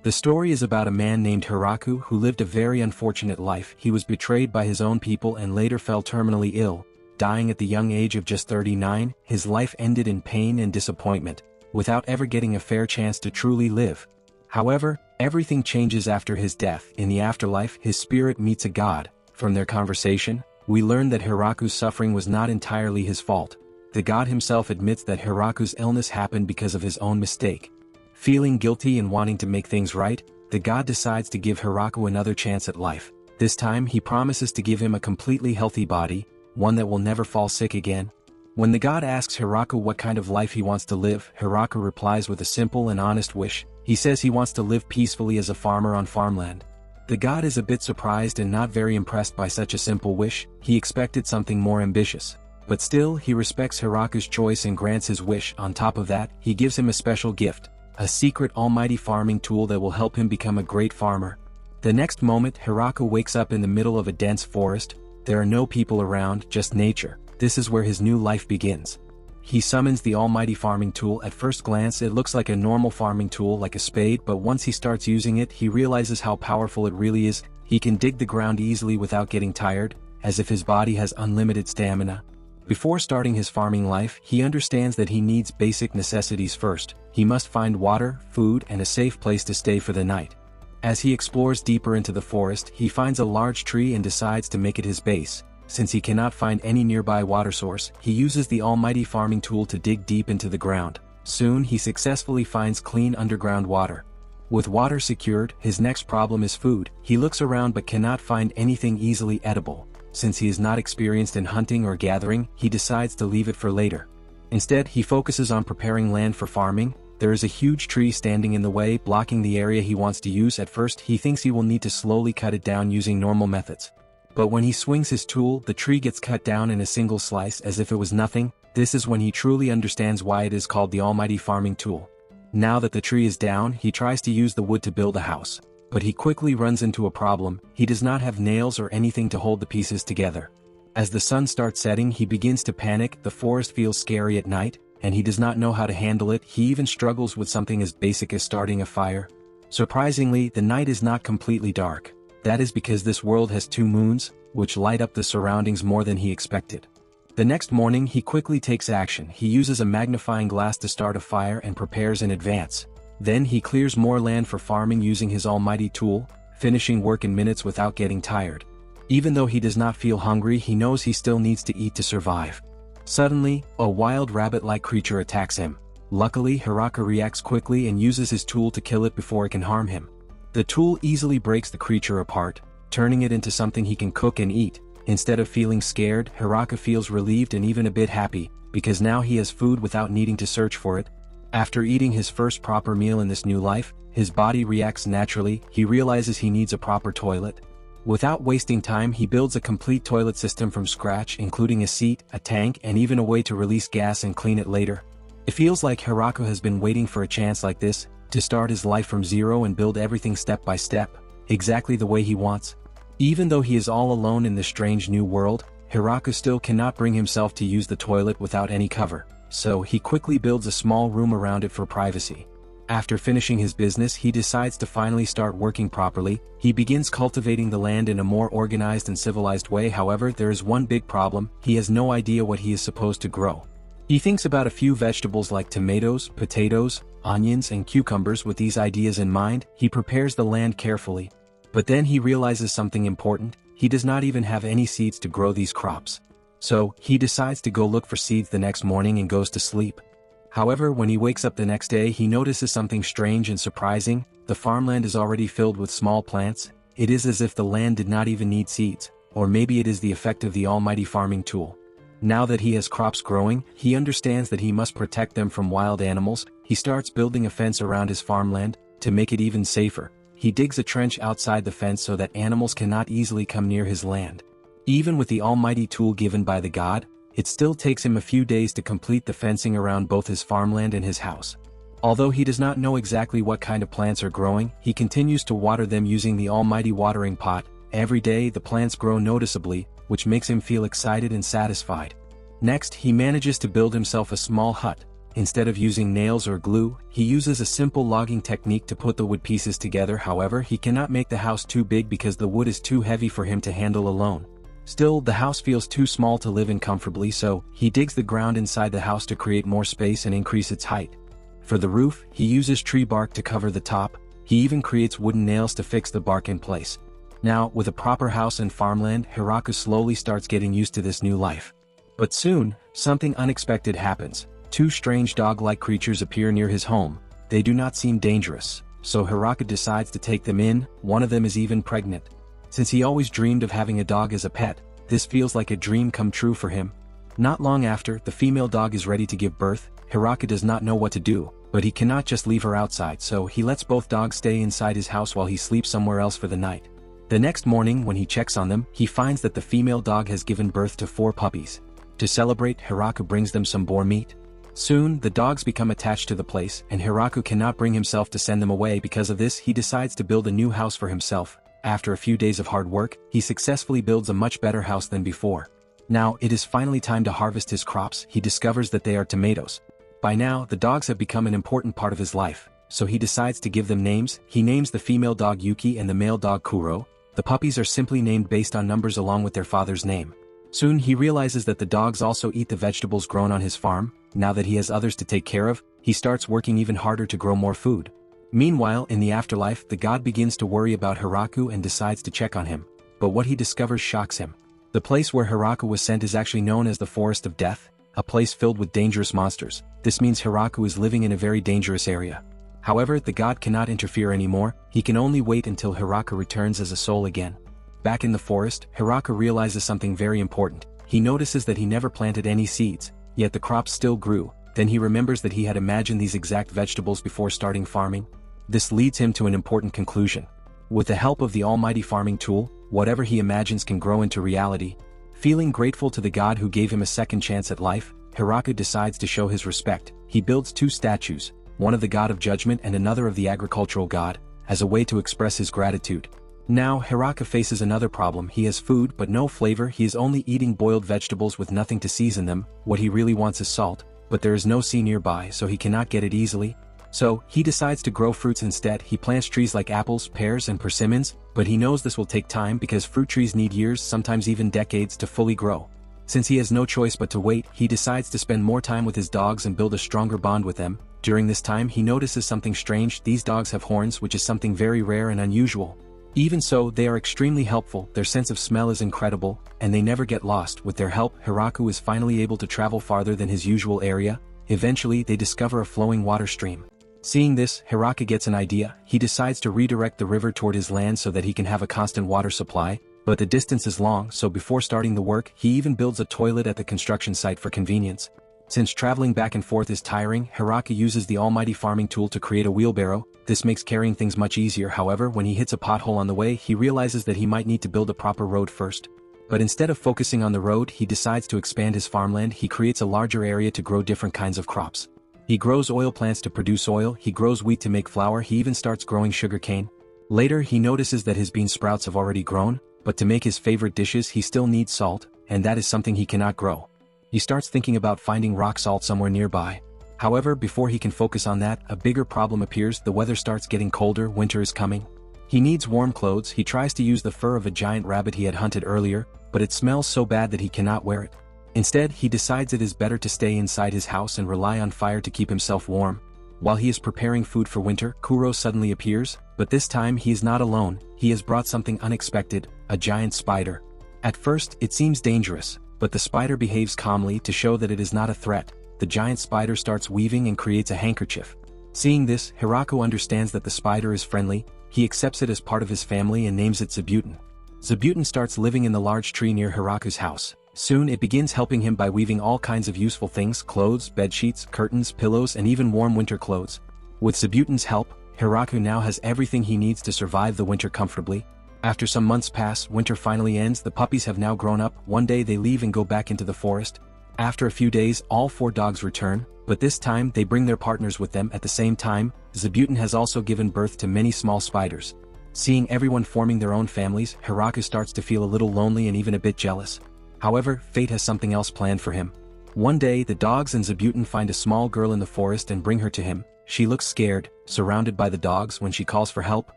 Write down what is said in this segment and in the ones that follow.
The story is about a man named Hiraku who lived a very unfortunate life. He was betrayed by his own people and later fell terminally ill. Dying at the young age of just 39, his life ended in pain and disappointment, without ever getting a fair chance to truly live. However, everything changes after his death. In the afterlife, his spirit meets a god. From their conversation, we learn that Hiraku's suffering was not entirely his fault. The god himself admits that Hiraku's illness happened because of his own mistake. Feeling guilty and wanting to make things right, the god decides to give Hiraku another chance at life. This time he promises to give him a completely healthy body, one that will never fall sick again. When the god asks Hiraku what kind of life he wants to live, Hiraku replies with a simple and honest wish. He says he wants to live peacefully as a farmer on farmland. The god is a bit surprised and not very impressed by such a simple wish. He expected something more ambitious. But still, he respects Hiraku's choice and grants his wish. On top of that, he gives him a special gift, a secret almighty farming tool that will help him become a great farmer. The next moment, Hiraku wakes up in the middle of a dense forest. There are no people around, just nature. This is where his new life begins. He summons the almighty farming tool. At first glance it looks like a normal farming tool like a spade, but once he starts using it he realizes how powerful it really is. He can dig the ground easily without getting tired, as if his body has unlimited stamina. Before starting his farming life, he understands that he needs basic necessities first. He must find water, food, and a safe place to stay for the night. As he explores deeper into the forest, he finds a large tree and decides to make it his base. Since he cannot find any nearby water source, he uses the almighty farming tool to dig deep into the ground. Soon he successfully finds clean underground water. With water secured, his next problem is food. He looks around but cannot find anything easily edible. Since he is not experienced in hunting or gathering, he decides to leave it for later. Instead, he focuses on preparing land for farming. There is a huge tree standing in the way, blocking the area he wants to use. At first, he thinks he will need to slowly cut it down using normal methods. But when he swings his tool, the tree gets cut down in a single slice as if it was nothing. This is when he truly understands why it is called the almighty farming tool. Now that the tree is down, he tries to use the wood to build a house. But he quickly runs into a problem. He does not have nails or anything to hold the pieces together. As the sun starts setting, he begins to panic. The forest feels scary at night, and he does not know how to handle it. He even struggles with something as basic as starting a fire. Surprisingly, the night is not completely dark. That is because this world has 2 moons, which light up the surroundings more than he expected. The next morning he quickly takes action. He uses a magnifying glass to start a fire and prepares in advance. Then he clears more land for farming using his almighty tool, finishing work in minutes without getting tired. Even though he does not feel hungry, he knows he still needs to eat to survive. Suddenly, a wild rabbit-like creature attacks him. Luckily, Hiraku reacts quickly and uses his tool to kill it before it can harm him. The tool easily breaks the creature apart, turning it into something he can cook and eat. Instead of feeling scared, Hiraku feels relieved and even a bit happy, because now he has food without needing to search for it. After eating his first proper meal in this new life, his body reacts naturally. He realizes he needs a proper toilet. Without wasting time, he builds a complete toilet system from scratch, including a seat, a tank, and even a way to release gas and clean it later. It feels like Hiraku has been waiting for a chance like this, to start his life from zero and build everything step by step, exactly the way he wants. Even though he is all alone in this strange new world, Hiraku still cannot bring himself to use the toilet without any cover, so he quickly builds a small room around it for privacy. After finishing his business, he decides to finally start working properly. He begins cultivating the land in a more organized and civilized way. However, there is one big problem: he has no idea what he is supposed to grow. He thinks about a few vegetables like tomatoes, potatoes, onions, and cucumbers. With these ideas in mind, he prepares the land carefully. But then he realizes something important: he does not even have any seeds to grow these crops. So, he decides to go look for seeds the next morning and goes to sleep. However, when he wakes up the next day, he notices something strange and surprising. The farmland is already filled with small plants. It is as if the land did not even need seeds, or maybe it is the effect of the almighty farming tool. Now that he has crops growing, he understands that he must protect them from wild animals. He starts building a fence around his farmland. To make it even safer, he digs a trench outside the fence so that animals cannot easily come near his land. Even with the almighty tool given by the god, it still takes him a few days to complete the fencing around both his farmland and his house. Although he does not know exactly what kind of plants are growing, he continues to water them using the almighty watering pot. Every day the plants grow noticeably, which makes him feel excited and satisfied. Next, he manages to build himself a small hut. Instead of using nails or glue, he uses a simple logging technique to put the wood pieces together. However, he cannot make the house too big because the wood is too heavy for him to handle alone. Still, the house feels too small to live in comfortably, so he digs the ground inside the house to create more space and increase its height. For the roof, he uses tree bark to cover the top. He even creates wooden nails to fix the bark in place. Now, with a proper house and farmland, Hiraku slowly starts getting used to this new life. But soon, something unexpected happens. Two strange dog-like creatures appear near his home. They do not seem dangerous, so Hiraku decides to take them in. One of them is even pregnant. Since he always dreamed of having a dog as a pet, this feels like a dream come true for him. Not long after, the female dog is ready to give birth. Hiraku does not know what to do, but he cannot just leave her outside, so he lets both dogs stay inside his house while he sleeps somewhere else for the night. The next morning, when he checks on them, he finds that the female dog has given birth to 4 puppies. To celebrate, Hiraku brings them some boar meat. Soon, the dogs become attached to the place, and Hiraku cannot bring himself to send them away. Because of this, he decides to build a new house for himself. After a few days of hard work, he successfully builds a much better house than before. Now, it is finally time to harvest his crops. He discovers that they are tomatoes. By now, the dogs have become an important part of his life, so he decides to give them names. He names the female dog Yuki and the male dog Kuro. The puppies are simply named based on numbers along with their father's name. Soon he realizes that the dogs also eat the vegetables grown on his farm. Now that he has others to take care of, he starts working even harder to grow more food. Meanwhile, in the afterlife, the god begins to worry about Hiraku and decides to check on him. But what he discovers shocks him. The place where Hiraku was sent is actually known as the Forest of Death, a place filled with dangerous monsters. This means Hiraku is living in a very dangerous area. However, the god cannot interfere anymore. He can only wait until Hiraku returns as a soul again. Back in the forest, Hiraku realizes something very important. He notices that he never planted any seeds, yet the crops still grew. Then he remembers that he had imagined these exact vegetables before starting farming. This leads him to an important conclusion. With the help of the almighty farming tool, whatever he imagines can grow into reality. Feeling grateful to the god who gave him a second chance at life, Hiraku decides to show his respect. He builds 2 statues, one of the god of judgment and another of the agricultural god, as a way to express his gratitude. Now, Hiraku faces another problem. He has food but no flavor. He is only eating boiled vegetables with nothing to season them. What he really wants is salt, but there is no sea nearby, so he cannot get it easily. So, he decides to grow fruits instead. He plants trees like apples, pears, and persimmons, but he knows this will take time because fruit trees need years, sometimes even decades, to fully grow. Since he has no choice but to wait, he decides to spend more time with his dogs and build a stronger bond with them. During this time, he notices something strange. These dogs have horns, which is something very rare and unusual. Even so, they are extremely helpful. Their sense of smell is incredible, and they never get lost. With their help, Hiraku is finally able to travel farther than his usual area. Eventually, they discover a flowing water stream. Seeing this, Hiraku gets an idea. He decides to redirect the river toward his land so that he can have a constant water supply, but the distance is long, so before starting the work, he even builds a toilet at the construction site for convenience. Since traveling back and forth is tiring, Hiraku uses the almighty farming tool to create a wheelbarrow. This makes carrying things much easier. However, when he hits a pothole on the way, he realizes that he might need to build a proper road first. But instead of focusing on the road, he decides to expand his farmland. He creates a larger area to grow different kinds of crops. He grows oil plants to produce oil, he grows wheat to make flour, he even starts growing sugarcane. Later, he notices that his bean sprouts have already grown, but to make his favorite dishes he still needs salt, and that is something he cannot grow. He starts thinking about finding rock salt somewhere nearby. However, before he can focus on that, a bigger problem appears. The weather starts getting colder, winter is coming. He needs warm clothes. He tries to use the fur of a giant rabbit he had hunted earlier, but it smells so bad that he cannot wear it. Instead, he decides it is better to stay inside his house and rely on fire to keep himself warm. While he is preparing food for winter, Kuro suddenly appears, but this time he is not alone. He has brought something unexpected, a giant spider. At first, it seems dangerous, but the spider behaves calmly to show that it is not a threat. The giant spider starts weaving and creates a handkerchief. Seeing this, Hiraku understands that the spider is friendly. He accepts it as part of his family and names it Zabuton. Zabuton starts living in the large tree near Hiraku's house. Soon it begins helping him by weaving all kinds of useful things: clothes, bedsheets, curtains, pillows, and even warm winter clothes. With Zabuton's help, Hiraku now has everything he needs to survive the winter comfortably. After some months pass, winter finally ends. The puppies have now grown up. One day they leave and go back into the forest. After a few days, all 4 dogs return, but this time they bring their partners with them. At the same time, Zabuton has also given birth to many small spiders. Seeing everyone forming their own families, Hiraku starts to feel a little lonely and even a bit jealous. However, fate has something else planned for him. One day the dogs and Zabuton find a small girl in the forest and bring her to him. She looks scared, surrounded by the dogs. When she calls for help,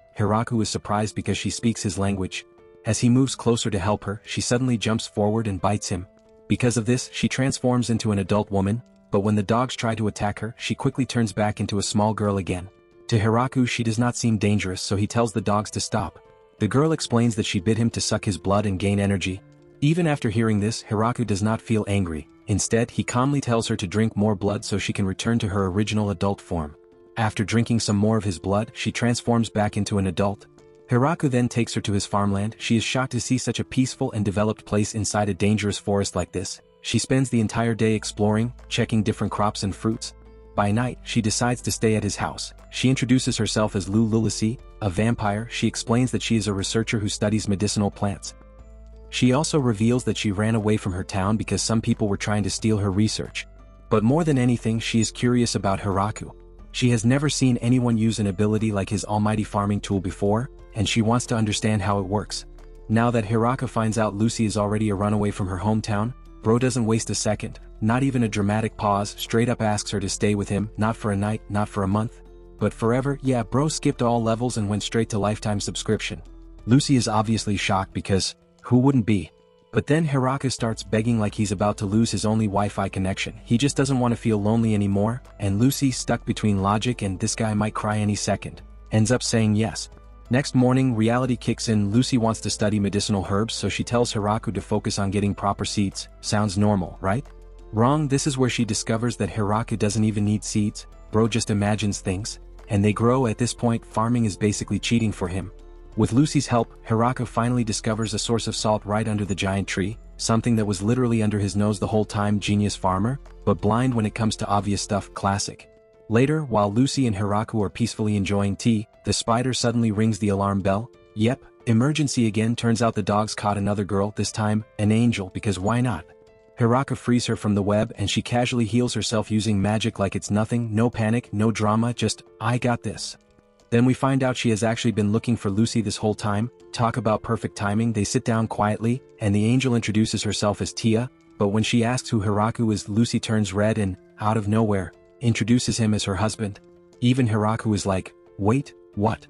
Hiraku is surprised because she speaks his language. As he moves closer to help her, she suddenly jumps forward and bites him. Because of this, she transforms into an adult woman, but when the dogs try to attack her, she quickly turns back into a small girl again. To Hiraku she does not seem dangerous, so he tells the dogs to stop. The girl explains that she bit him to suck his blood and gain energy. Even after hearing this, Hiraku does not feel angry. Instead, he calmly tells her to drink more blood so she can return to her original adult form. After drinking some more of his blood, she transforms back into an adult. Hiraku then takes her to his farmland. She is shocked to see such a peaceful and developed place inside a dangerous forest like this. She spends the entire day exploring, checking different crops and fruits. By night, she decides to stay at his house. She introduces herself as Lulisi, a vampire. She explains that she is a researcher who studies medicinal plants. She also reveals that she ran away from her town because some people were trying to steal her research. But more than anything, she is curious about Hiraku. She has never seen anyone use an ability like his almighty farming tool before, and she wants to understand how it works. Now that Hiraku finds out Lucy is already a runaway from her hometown, bro doesn't waste a second, not even a dramatic pause, straight up asks her to stay with him, not for a night, not for a month, but forever. Yeah, bro skipped all levels and went straight to lifetime subscription. Lucy is obviously shocked because, who wouldn't be? But then Hiraku starts begging like he's about to lose his only Wi-Fi connection. He just doesn't want to feel lonely anymore, and Lucy, stuck between logic and this guy might cry any second, ends up saying yes. Next morning, reality kicks in. Lucy wants to study medicinal herbs, so she tells Hiraku to focus on getting proper seeds. Sounds normal, right? Wrong. This is where she discovers that Hiraku doesn't even need seeds, bro just imagines things, and they grow. At this point, farming is basically cheating for him. With Lucy's help, Hiraku finally discovers a source of salt right under the giant tree, something that was literally under his nose the whole time. Genius farmer, but blind when it comes to obvious stuff. Classic. Later, while Lucy and Hiraku are peacefully enjoying tea, the spider suddenly rings the alarm bell. Yep, emergency again. Turns out the dogs caught another girl, this time, an angel, because why not? Hiraku frees her from the web and she casually heals herself using magic like it's nothing. No panic, no drama, just, I got this. Then we find out she has actually been looking for Lucy this whole time. Talk about perfect timing. They sit down quietly, and the angel introduces herself as Tia, but when she asks who Hiraku is, Lucy turns red and, out of nowhere, introduces him as her husband. Even Hiraku is like, wait, what?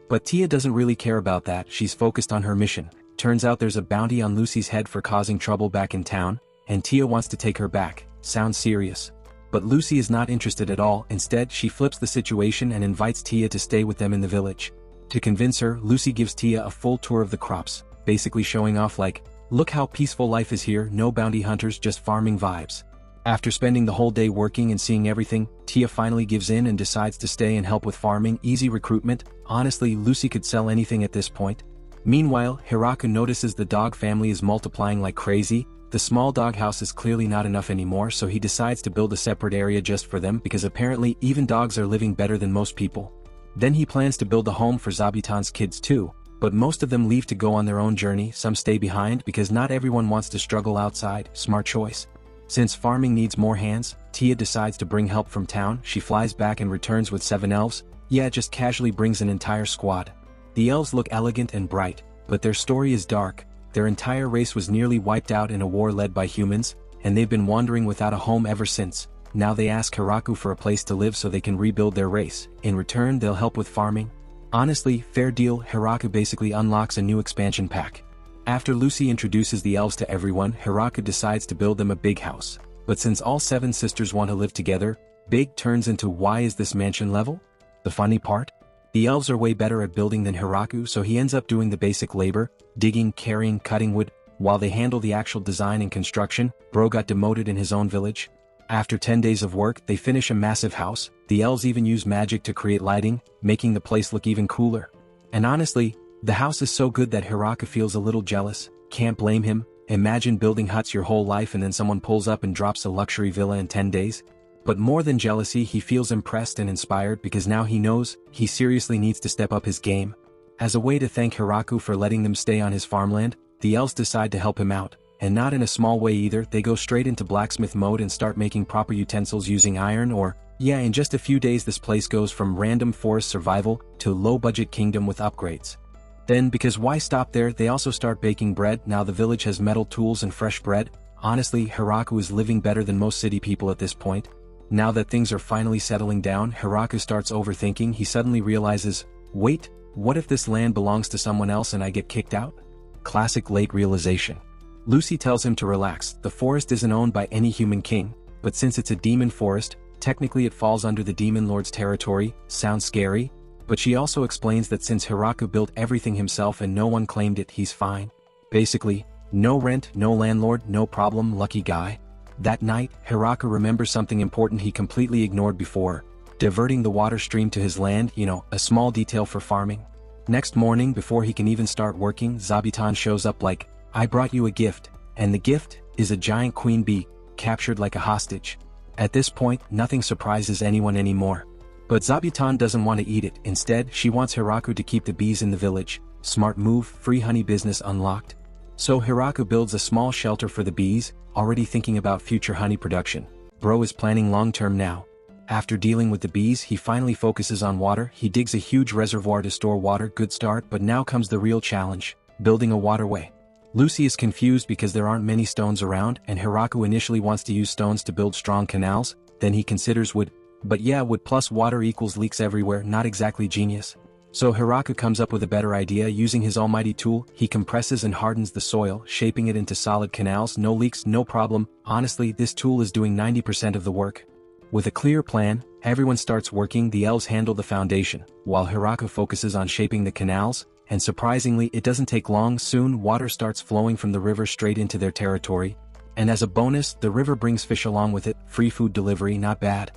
But Tia doesn't really care about that. She's focused on her mission. Turns out there's a bounty on Lucy's head for causing trouble back in town, and Tia wants to take her back. Sounds serious. But Lucy is not interested at all. Instead, she flips the situation and invites Tia to stay with them in the village. To convince her, Lucy gives Tia a full tour of the crops, basically showing off like, look how peaceful life is here, no bounty hunters, just farming vibes. After spending the whole day working and seeing everything, Tia finally gives in and decides to stay and help with farming. Easy recruitment. Honestly, Lucy could sell anything at this point. Meanwhile, Hiraku notices the dog family is multiplying like crazy. The small doghouse is clearly not enough anymore, so he decides to build a separate area just for them because apparently even dogs are living better than most people. Then he plans to build a home for Zabuton's kids too, but most of them leave to go on their own journey. Some stay behind because not everyone wants to struggle outside. Smart choice. Since farming needs more hands, Tia decides to bring help from town. She flies back and returns with 7 elves. Yeah, just casually brings an entire squad. The elves look elegant and bright, but their story is dark. Their entire race was nearly wiped out in a war led by humans, and they've been wandering without a home ever since. Now they ask Hiraku for a place to live so they can rebuild their race. In return, they'll help with farming. Honestly, fair deal. Hiraku basically unlocks a new expansion pack. After Lucy introduces the elves to everyone, Hiraku decides to build them a big house. But since all 7 sisters want to live together, big turns into why is this mansion level? The funny part? The elves are way better at building than Hiraku, so he ends up doing the basic labor, digging, carrying, cutting wood, while they handle the actual design and construction. Bro got demoted in his own village. After 10 days of work, they finish a massive house. The elves even use magic to create lighting, making the place look even cooler. And honestly, the house is so good that Hiraku feels a little jealous. Can't blame him. Imagine building huts your whole life and then someone pulls up and drops a luxury villa in 10 days. But more than jealousy, he feels impressed and inspired because now he knows he seriously needs to step up his game. As a way to thank Hiraku for letting them stay on his farmland, the elves decide to help him out, and not in a small way either. They go straight into blacksmith mode and start making proper utensils using iron. In just a few days this place goes from random forest survival to low-budget kingdom with upgrades. Then, because why stop there, they also start baking bread. Now the village has metal tools and fresh bread. Honestly, Hiraku is living better than most city people at this point. Now that things are finally settling down, Hiraku starts overthinking. He suddenly realizes, wait, what if this land belongs to someone else and I get kicked out? Classic late realization. Lucy tells him to relax. The forest isn't owned by any human king, but since it's a demon forest, technically it falls under the demon lord's territory. Sounds scary, but she also explains that since Hiraku built everything himself and no one claimed it, he's fine. Basically, no rent, no landlord, no problem, lucky guy. That night, Hiraku remembers something important he completely ignored before: diverting the water stream to his land, a small detail for farming. Next morning, before he can even start working, Zabuton shows up like, I brought you a gift, and the gift is a giant queen bee, captured like a hostage. At this point, nothing surprises anyone anymore. But Zabuton doesn't want to eat it. Instead, she wants Hiraku to keep the bees in the village. Smart move, free honey business unlocked. So Hiraku builds a small shelter for the bees, already thinking about future honey production. Bro is planning long-term now. After dealing with the bees, he finally focuses on water. He digs a huge reservoir to store water. Good start, but now comes the real challenge: building a waterway. Lucy is confused because there aren't many stones around, and Hiraku initially wants to use stones to build strong canals. Then he considers wood. But yeah, wood plus water equals leaks everywhere, not exactly genius. So Hiraku comes up with a better idea. Using his almighty tool, he compresses and hardens the soil, shaping it into solid canals. No leaks, no problem. Honestly, this tool is doing 90% of the work. With a clear plan, everyone starts working. The elves handle the foundation, while Hiraku focuses on shaping the canals, and surprisingly, it doesn't take long. Soon, water starts flowing from the river straight into their territory. And as a bonus, the river brings fish along with it. Free food delivery, not bad.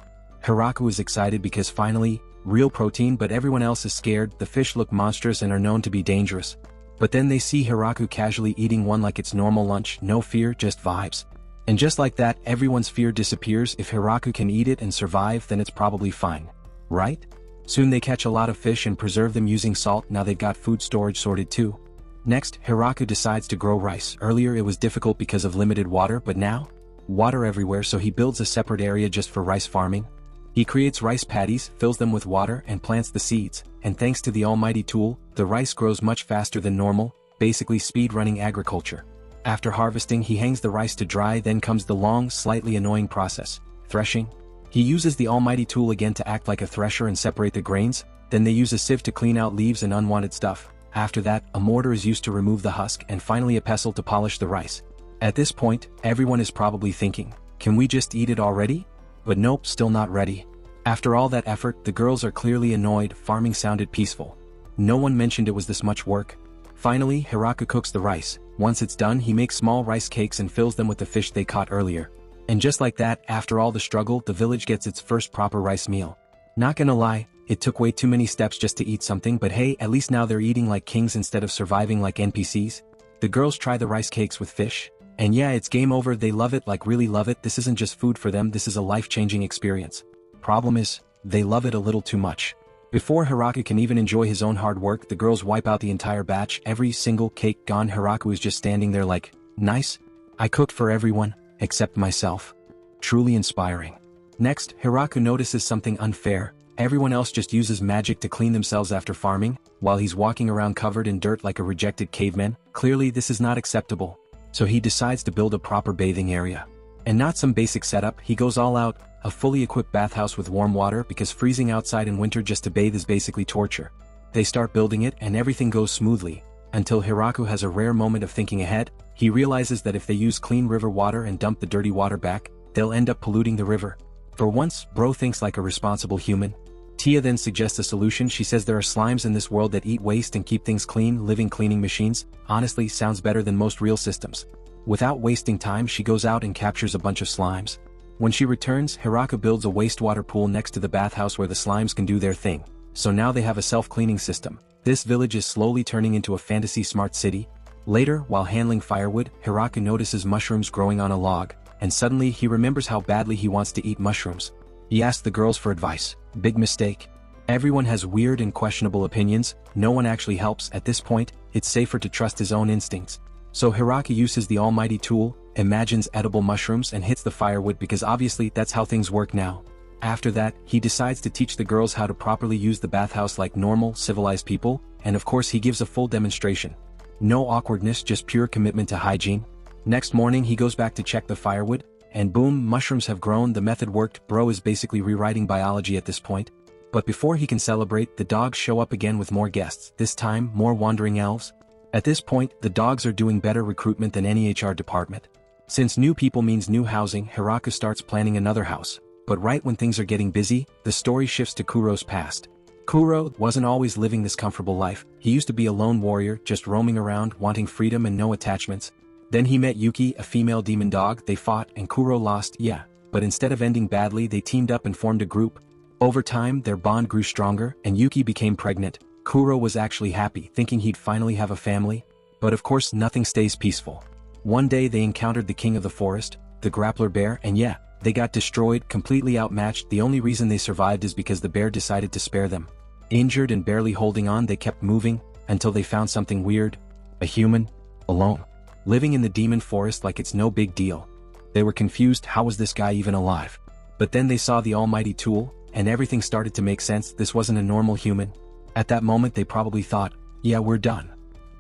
Hiraku is excited because finally, real protein, but everyone else is scared. The fish look monstrous and are known to be dangerous. But then they see Hiraku casually eating one like it's normal lunch. No fear, just vibes. And just like that, everyone's fear disappears. If Hiraku can eat it and survive, then it's probably fine. Right? Soon they catch a lot of fish and preserve them using salt. Now they've got food storage sorted too. Next, Hiraku decides to grow rice. Earlier it was difficult because of limited water, but now, water everywhere, so he builds a separate area just for rice farming. He creates rice paddies, fills them with water, and plants the seeds, and thanks to the almighty tool, the rice grows much faster than normal, basically speed-running agriculture. After harvesting, he hangs the rice to dry. Then comes the long, slightly annoying process: threshing. He uses the almighty tool again to act like a thresher and separate the grains. Then they use a sieve to clean out leaves and unwanted stuff. After that, a mortar is used to remove the husk, and finally a pestle to polish the rice. At this point, everyone is probably thinking, can we just eat it already? But nope, still not ready. After all that effort, the girls are clearly annoyed. Farming sounded peaceful. No one mentioned it was this much work. Finally, Hiraku cooks the rice. Once it's done, he makes small rice cakes and fills them with the fish they caught earlier. And just like that, after all the struggle, the village gets its first proper rice meal. Not gonna lie, it took way too many steps just to eat something, but hey, at least now they're eating like kings instead of surviving like NPCs. The girls try the rice cakes with fish. And yeah, it's game over. They love it, like really love it. This isn't just food for them, this is a life-changing experience. Problem is, they love it a little too much. Before Hiraku can even enjoy his own hard work, the girls wipe out the entire batch. Every single cake gone. Hiraku is just standing there like, nice. I cooked for everyone, except myself. Truly inspiring. Next, Hiraku notices something unfair. Everyone else just uses magic to clean themselves after farming, while he's walking around covered in dirt like a rejected caveman. Clearly this is not acceptable. So he decides to build a proper bathing area. And not some basic setup, he goes all out. A fully equipped bathhouse with warm water, because freezing outside in winter just to bathe is basically torture. They start building it and everything goes smoothly, until Hiraku has a rare moment of thinking ahead. He realizes that if they use clean river water and dump the dirty water back, they'll end up polluting the river. For once, bro thinks like a responsible human. Tia then suggests a solution. She says there are slimes in this world that eat waste and keep things clean. Living cleaning machines. Honestly, sounds better than most real systems. Without wasting time, she goes out and captures a bunch of slimes. When she returns, Hiraku builds a wastewater pool next to the bathhouse where the slimes can do their thing. So now they have a self-cleaning system. This village is slowly turning into a fantasy smart city. Later, while handling firewood, Hiraku notices mushrooms growing on a log, and suddenly he remembers how badly he wants to eat mushrooms. He asks the girls for advice. Big mistake. Everyone has weird and questionable opinions. No one actually helps. At this point, it's safer to trust his own instincts. So Hiraku uses the almighty tool, imagines edible mushrooms, and hits the firewood because obviously that's how things work now. After that, he decides to teach the girls how to properly use the bathhouse like normal, civilized people, and of course he gives a full demonstration. No awkwardness, just pure commitment to hygiene. Next morning he goes back to check the firewood, and boom, mushrooms have grown. The method worked. Bro is basically rewriting biology at this point. But before he can celebrate, the dogs show up again with more guests, this time more wandering elves. At this point, the dogs are doing better recruitment than any HR department. Since new people means new housing, Hiraku starts planning another house. But right when things are getting busy, the story shifts to Kuro's past. Kuro wasn't always living this comfortable life. He used to be a lone warrior, just roaming around, wanting freedom and no attachments. Then he met Yuki, a female demon dog. They fought and Kuro lost, yeah. But instead of ending badly, they teamed up and formed a group. Over time, their bond grew stronger, and Yuki became pregnant. Kuro was actually happy, thinking he'd finally have a family. But of course, nothing stays peaceful. One day they encountered the king of the forest, the grappler bear, and yeah, they got destroyed, completely outmatched. The only reason they survived is because the bear decided to spare them. Injured and barely holding on, they kept moving, until they found something weird. A human, alone, living in the demon forest like it's no big deal. They were confused, how was this guy even alive? But then they saw the almighty tool, and everything started to make sense. This wasn't a normal human. At that moment they probably thought, yeah, we're done.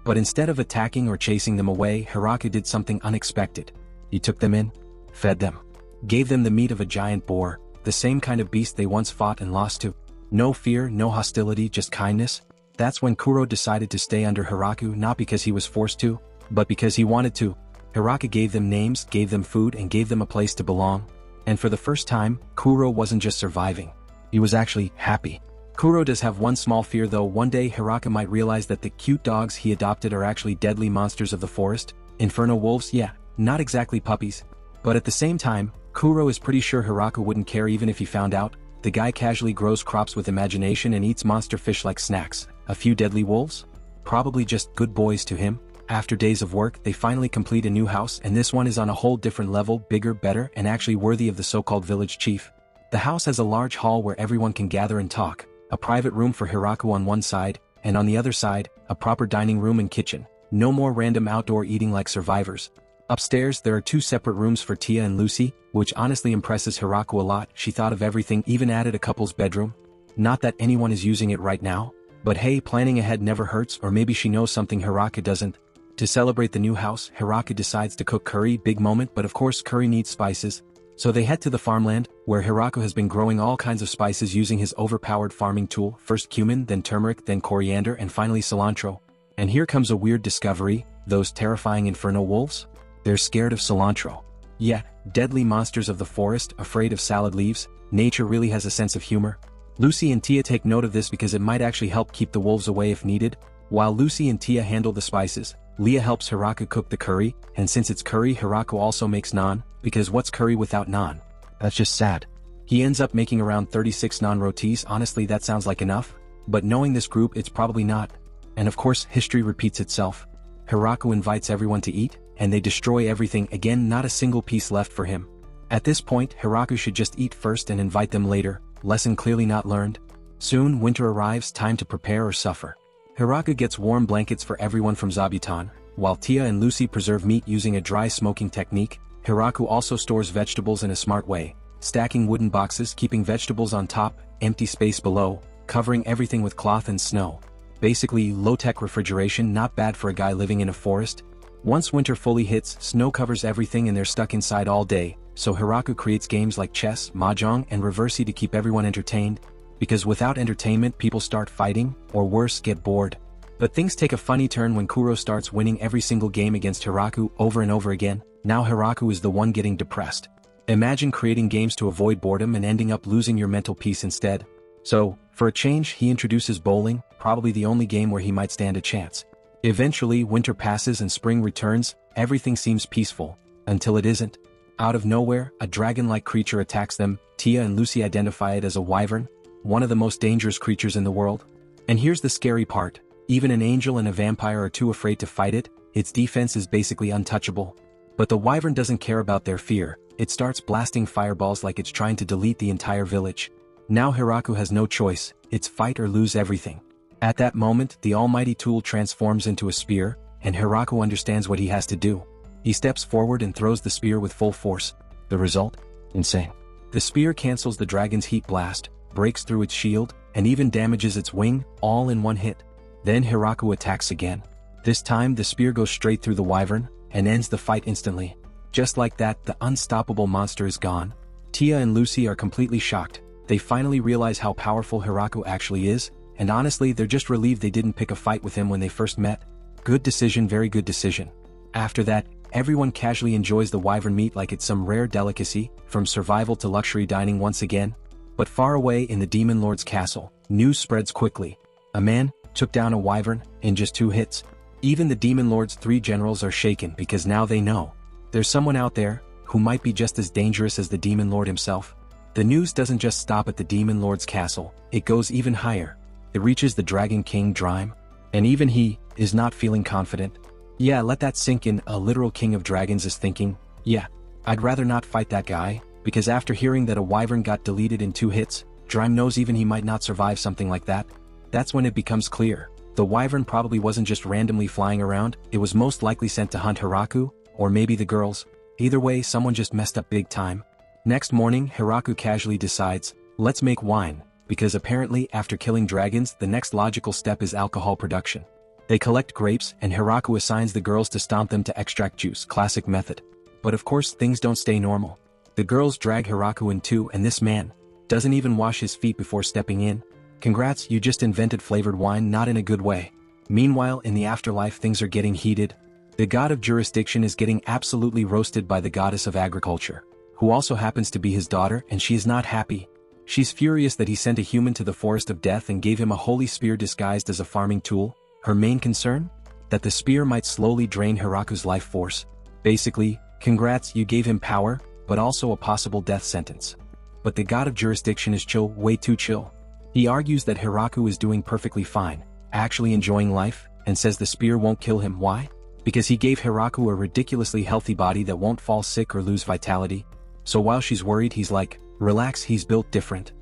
But instead of attacking or chasing them away, Hiraku did something unexpected. He took them in, fed them, gave them the meat of a giant boar, the same kind of beast they once fought and lost to. No fear, no hostility, just kindness. That's when Kuro decided to stay under Hiraku, not because he was forced to, but because he wanted to. Hiraku gave them names, gave them food, and gave them a place to belong. And for the first time, Kuro wasn't just surviving. He was actually happy. Kuro does have one small fear though. One day Hiraku might realize that the cute dogs he adopted are actually deadly monsters of the forest. Inferno wolves, yeah, not exactly puppies. But at the same time, Kuro is pretty sure Hiraku wouldn't care even if he found out. The guy casually grows crops with imagination and eats monster fish like snacks. A few deadly wolves? Probably just good boys to him. After days of work, they finally complete a new house, and this one is on a whole different level, bigger, better, and actually worthy of the so-called village chief. The house has a large hall where everyone can gather and talk, a private room for Hiraku on one side, and on the other side, a proper dining room and kitchen. No more random outdoor eating like survivors. Upstairs, there are two separate rooms for Tia and Lucy, which honestly impresses Hiraku a lot. She thought of everything, even added a couple's bedroom. Not that anyone is using it right now, but hey, planning ahead never hurts, or maybe she knows something Hiraku doesn't. To celebrate the new house, Hiraku decides to cook curry, big moment, but of course curry needs spices. So they head to the farmland, where Hiraku has been growing all kinds of spices using his overpowered farming tool, first cumin, then turmeric, then coriander, and finally cilantro. And here comes a weird discovery, those terrifying inferno wolves? They're scared of cilantro. Yeah, deadly monsters of the forest, afraid of salad leaves. Nature really has a sense of humor. Lucy and Tia take note of this because it might actually help keep the wolves away if needed. While Lucy and Tia handle the spices, Leah helps Hiraku cook the curry, and since it's curry, Hiraku also makes naan, because what's curry without naan? That's just sad. He ends up making around 36 naan rotis. Honestly, that sounds like enough, but knowing this group, it's probably not. And of course, history repeats itself. Hiraku invites everyone to eat, and they destroy everything again, not a single piece left for him. At this point, Hiraku should just eat first and invite them later, lesson clearly not learned. Soon, winter arrives, time to prepare or suffer. Hiraku gets warm blankets for everyone from Zabuton, while Tia and Lucy preserve meat using a dry smoking technique. Hiraku also stores vegetables in a smart way, stacking wooden boxes, keeping vegetables on top, empty space below, covering everything with cloth and snow. Basically, low-tech refrigeration, not bad for a guy living in a forest. Once winter fully hits, snow covers everything and they're stuck inside all day, so Hiraku creates games like chess, mahjong, and reversi to keep everyone entertained. Because without entertainment, people start fighting, or worse, get bored. But things take a funny turn when Kuro starts winning every single game against Hiraku over and over again. Now Hiraku is the one getting depressed. Imagine creating games to avoid boredom and ending up losing your mental peace instead. So, for a change, he introduces bowling, probably the only game where he might stand a chance. Eventually, winter passes and spring returns, everything seems peaceful, until it isn't. Out of nowhere, a dragon-like creature attacks them. Tia and Lucy identify it as a wyvern, one of the most dangerous creatures in the world. And here's the scary part, even an angel and a vampire are too afraid to fight it. Its defense is basically untouchable. But the wyvern doesn't care about their fear, it starts blasting fireballs like it's trying to delete the entire village. Now Hiraku has no choice, it's fight or lose everything. At that moment, the almighty tool transforms into a spear, and Hiraku understands what he has to do. He steps forward and throws the spear with full force. The result? Insane. The spear cancels the dragon's heat blast, breaks through its shield, and even damages its wing, all in one hit. Then Hiraku attacks again. This time the spear goes straight through the wyvern, and ends the fight instantly. Just like that, the unstoppable monster is gone. Tia and Lucy are completely shocked. They finally realize how powerful Hiraku actually is, and honestly they're just relieved they didn't pick a fight with him when they first met. Good decision, very good decision. After that, everyone casually enjoys the wyvern meat like it's some rare delicacy, from survival to luxury dining once again. But far away in the Demon Lord's castle, news spreads quickly. A man took down a wyvern in just 2 hits. Even the Demon Lord's 3 generals are shaken because now they know there's someone out there who might be just as dangerous as the Demon Lord himself. The news doesn't just stop at the Demon Lord's castle, it goes even higher. It reaches the Dragon King Drime, and even he is not feeling confident. Yeah, let that sink in. A literal king of dragons is thinking, yeah, I'd rather not fight that guy, because after hearing that a wyvern got deleted in 2 hits, Drime knows even he might not survive something like that. That's when it becomes clear. The wyvern probably wasn't just randomly flying around, it was most likely sent to hunt Hiraku, or maybe the girls. Either way, someone just messed up big time. Next morning, Hiraku casually decides, let's make wine, because apparently after killing dragons, the next logical step is alcohol production. They collect grapes, and Hiraku assigns the girls to stomp them to extract juice, classic method. But of course, things don't stay normal. The girls drag Hiraku in 2, and this man doesn't even wash his feet before stepping in. Congrats, you just invented flavored wine, not in a good way. Meanwhile, in the afterlife, things are getting heated. The god of jurisdiction is getting absolutely roasted by the goddess of agriculture, who also happens to be his daughter, and she is not happy. She's furious that he sent a human to the forest of death and gave him a holy spear disguised as a farming tool. Her main concern? That the spear might slowly drain Hiraku's life force. Basically, congrats, you gave him power, but also a possible death sentence. But the god of jurisdiction is chill, way too chill. He argues that Hiraku is doing perfectly fine, actually enjoying life, and says the spear won't kill him. Why? Because he gave Hiraku a ridiculously healthy body that won't fall sick or lose vitality. So while she's worried, he's like, relax, he's built different.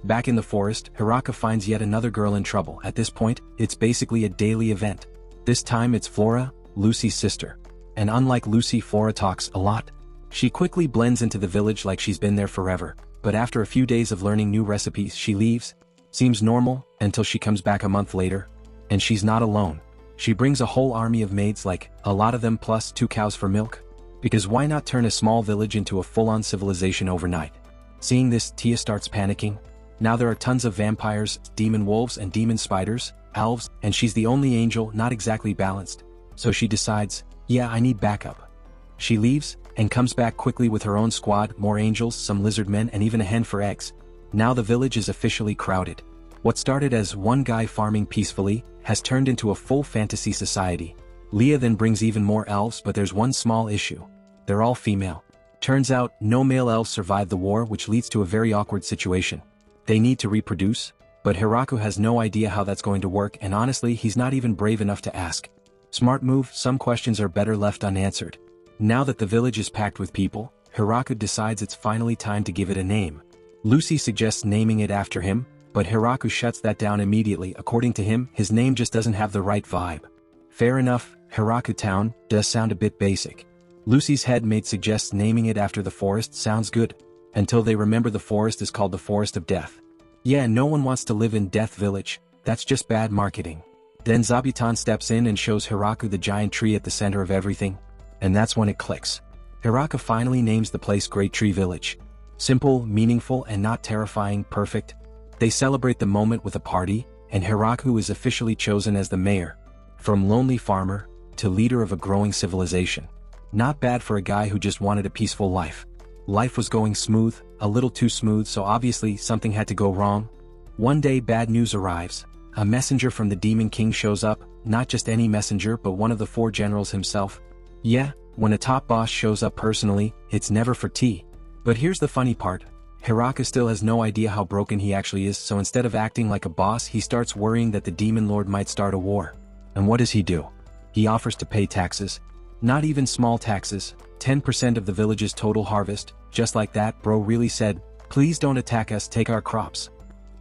Back in the forest, Hiraku finds yet another girl in trouble. At this point, it's basically a daily event. This time it's Flora, Lucy's sister. And unlike Lucy, Flora talks a lot. She quickly blends into the village like she's been there forever, but after a few days of learning new recipes, she leaves. Seems normal, until she comes back a month later. And she's not alone. She brings a whole army of maids, like, a lot of them plus 2 cows for milk. Because why not turn a small village into a full-on civilization overnight? Seeing this, Tia starts panicking. Now there are tons of vampires, demon wolves and demon spiders, elves, and she's the only angel, not exactly balanced. So she decides, yeah, I need backup. She leaves, and comes back quickly with her own squad, more angels, some lizard men, and even a hen for eggs. Now the village is officially crowded. What started as one guy farming peacefully, has turned into a full fantasy society. Leah then brings even more elves, but there's one small issue. They're all female. Turns out, no male elves survived the war, which leads to a very awkward situation. They need to reproduce, but Hiraku has no idea how that's going to work, and honestly, he's not even brave enough to ask. Smart move, some questions are better left unanswered. Now that the village is packed with people, Hiraku decides it's finally time to give it a name. Lucy suggests naming it after him, but Hiraku shuts that down immediately. According to him, his name just doesn't have the right vibe. Fair enough, Hiraku Town does sound a bit basic. Lucy's head maid suggests naming it after the forest. Sounds good. Until they remember the forest is called the Forest of Death. Yeah, no one wants to live in Death Village, that's just bad marketing. Then Zabuton steps in and shows Hiraku the giant tree at the center of everything. And that's when it clicks. Hiraku finally names the place Great Tree Village. Simple, meaningful, and not terrifying, perfect. They celebrate the moment with a party, and Hiraku is officially chosen as the mayor. From lonely farmer, to leader of a growing civilization. Not bad for a guy who just wanted a peaceful life. Life was going smooth, a little too smooth, so obviously something had to go wrong. One day bad news arrives. A messenger from the Demon King shows up, not just any messenger but one of the 4 generals himself. Yeah, when a top boss shows up personally, it's never for tea. But here's the funny part. Hiraku still has no idea how broken he actually is, so instead of acting like a boss, he starts worrying that the Demon Lord might start a war. And what does he do? He offers to pay taxes. Not even small taxes, 10% of the village's total harvest. Just like that, bro really said, please don't attack us, take our crops.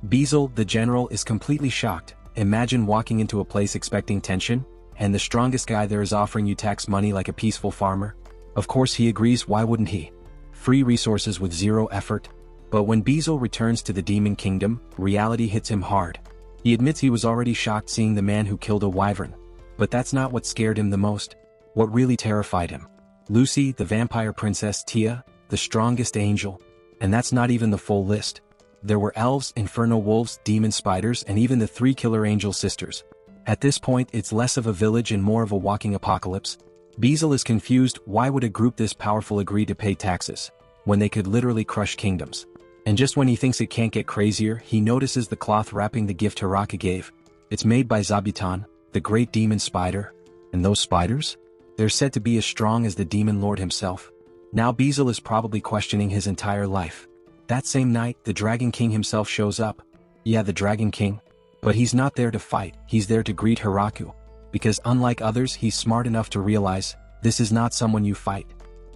Beezle, the general, is completely shocked. Imagine walking into a place expecting tension, and the strongest guy there is offering you tax money like a peaceful farmer. Of course he agrees, why wouldn't he? Free resources with 0 effort. But when Beezle returns to the Demon Kingdom, reality hits him hard. He admits he was already shocked seeing the man who killed a wyvern. But that's not what scared him the most. What really terrified him? Lucy, the vampire princess, Tia, the strongest angel. And that's not even the full list. There were elves, inferno wolves, demon spiders, and even the 3 killer angel sisters. At this point, it's less of a village and more of a walking apocalypse. Beazle is confused. Why would a group this powerful agree to pay taxes when they could literally crush kingdoms? And just when he thinks it can't get crazier, he notices the cloth wrapping the gift Hiraka gave. It's made by Zabuton, the great demon spider. And those spiders? They're said to be as strong as the demon lord himself. Now Beazle is probably questioning his entire life. That same night, the Dragon King himself shows up. Yeah, the Dragon King. But he's not there to fight, he's there to greet Hiraku. Because unlike others, he's smart enough to realize, this is not someone you fight.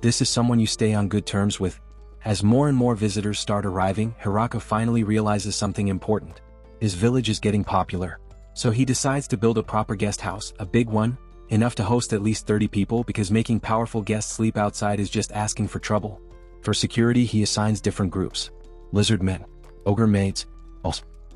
This is someone you stay on good terms with. As more and more visitors start arriving, Hiraku finally realizes something important. His village is getting popular. So he decides to build a proper guest house, a big one, enough to host at least 30 people because making powerful guests sleep outside is just asking for trouble. For security, he assigns different groups. Lizard men, ogre maids,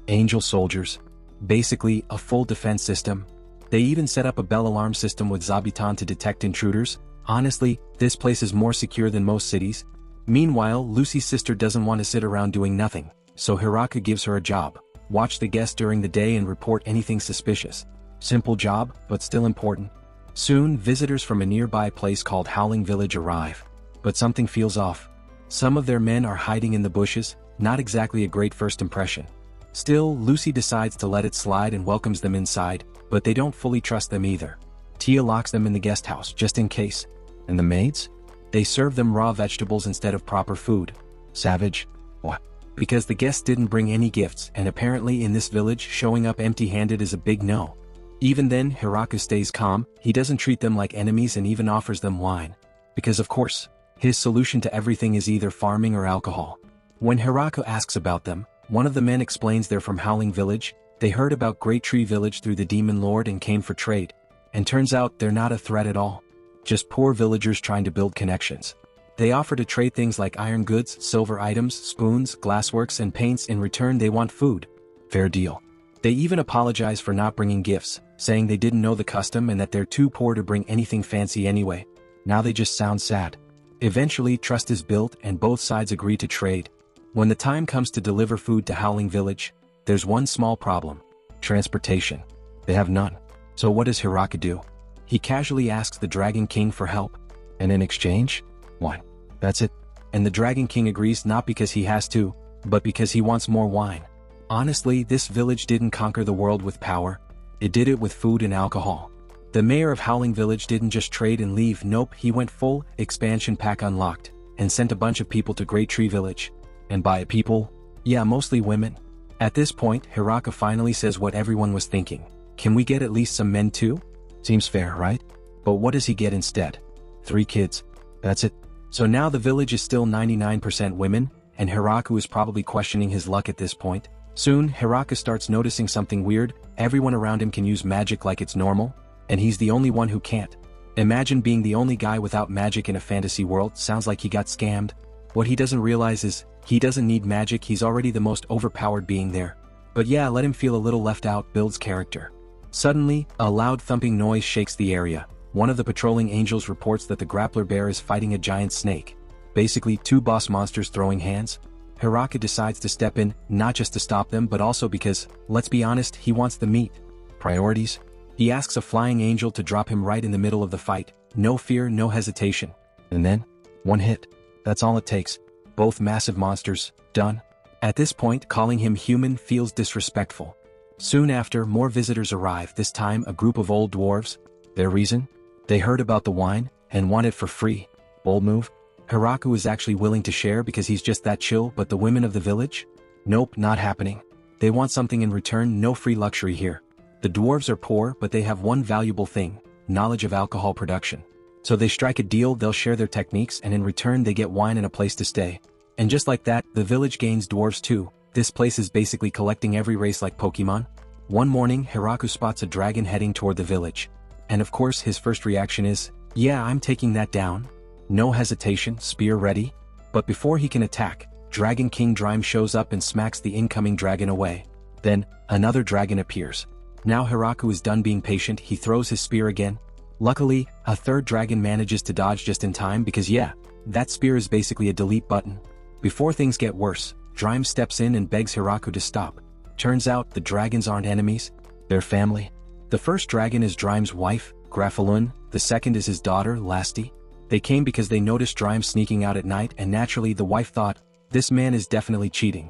angel soldiers. Basically, a full defense system. They even set up a bell alarm system with Zabuton to detect intruders. Honestly, this place is more secure than most cities. Meanwhile, Lucy's sister doesn't want to sit around doing nothing, so Hiraku gives her a job. Watch the guests during the day and report anything suspicious. Simple job, but still important. Soon, visitors from a nearby place called Howling Village arrive. But something feels off. Some of their men are hiding in the bushes, not exactly a great first impression. Still, Lucy decides to let it slide and welcomes them inside, but they don't fully trust them either. Tia locks them in the guest house just in case. And the maids? They serve them raw vegetables instead of proper food. Savage? What? Because the guests didn't bring any gifts, and apparently in this village showing up empty-handed is a big no. Even then, Hiraku stays calm, he doesn't treat them like enemies and even offers them wine. Because of course, his solution to everything is either farming or alcohol. When Hiraku asks about them, one of the men explains they're from Howling Village. They heard about Great Tree Village through the Demon Lord and came for trade. And turns out they're not a threat at all. Just poor villagers trying to build connections. They offer to trade things like iron goods, silver items, spoons, glassworks, and paints. In return they want food. Fair deal. They even apologize for not bringing gifts, saying they didn't know the custom and that they're too poor to bring anything fancy anyway. Now they just sound sad. Eventually trust is built and both sides agree to trade. When the time comes to deliver food to Howling Village, there's one small problem. Transportation. They have none. So what does Hiraku do? He casually asks the Dragon King for help. And in exchange? Wine. That's it. And the Dragon King agrees not because he has to, but because he wants more wine. Honestly, this village didn't conquer the world with power. It did it with food and alcohol. The mayor of Howling Village didn't just trade and leave, nope, he went full, expansion pack unlocked, and sent a bunch of people to Great Tree Village. And by people, yeah, mostly women. At this point, Hiraku finally says what everyone was thinking. Can we get at least some men too? Seems fair, right? But what does he get instead? 3 kids. That's it. So now the village is still 99% women, and Hiraku is probably questioning his luck at this point. Soon, Hiraku starts noticing something weird. Everyone around him can use magic like it's normal, and he's the only one who can't. Imagine being the only guy without magic in a fantasy world. Sounds like he got scammed. What he doesn't realize is, he doesn't need magic, he's already the most overpowered being there. But yeah, let him feel a little left out, builds character. Suddenly, a loud thumping noise shakes the area. One of the patrolling angels reports that the grappler bear is fighting a giant snake. Basically, 2 boss monsters throwing hands. Hiraku decides to step in, not just to stop them but also because, let's be honest, he wants the meat. Priorities? He asks a flying angel to drop him right in the middle of the fight. No fear, no hesitation. And then, 1 hit. That's all it takes. Both massive monsters, done. At this point, calling him human feels disrespectful. Soon after, more visitors arrive, this time a group of old dwarves. Their reason? They heard about the wine, and want it for free. Bold move. Hiraku is actually willing to share because he's just that chill, but the women of the village? Nope, not happening. They want something in return, no free luxury here. The dwarves are poor, but they have one valuable thing, knowledge of alcohol production. So they strike a deal, they'll share their techniques, and in return they get wine and a place to stay. And just like that, the village gains dwarves too. This place is basically collecting every race like Pokemon. One morning, Hiraku spots a dragon heading toward the village. And of course his first reaction is, yeah, I'm taking that down. No hesitation, spear ready. But before he can attack, Dragon King Drime shows up and smacks the incoming dragon away. Then, another dragon appears. Now Hiraku is done being patient, he throws his spear again. Luckily, a third dragon manages to dodge just in time because yeah, that spear is basically a delete button. Before things get worse, Drime steps in and begs Hiraku to stop. Turns out the dragons aren't enemies, they're family. The first dragon is Drime's wife, Grafalun, the second is his daughter, Lasti. They came because they noticed Drime sneaking out at night and naturally the wife thought, this man is definitely cheating.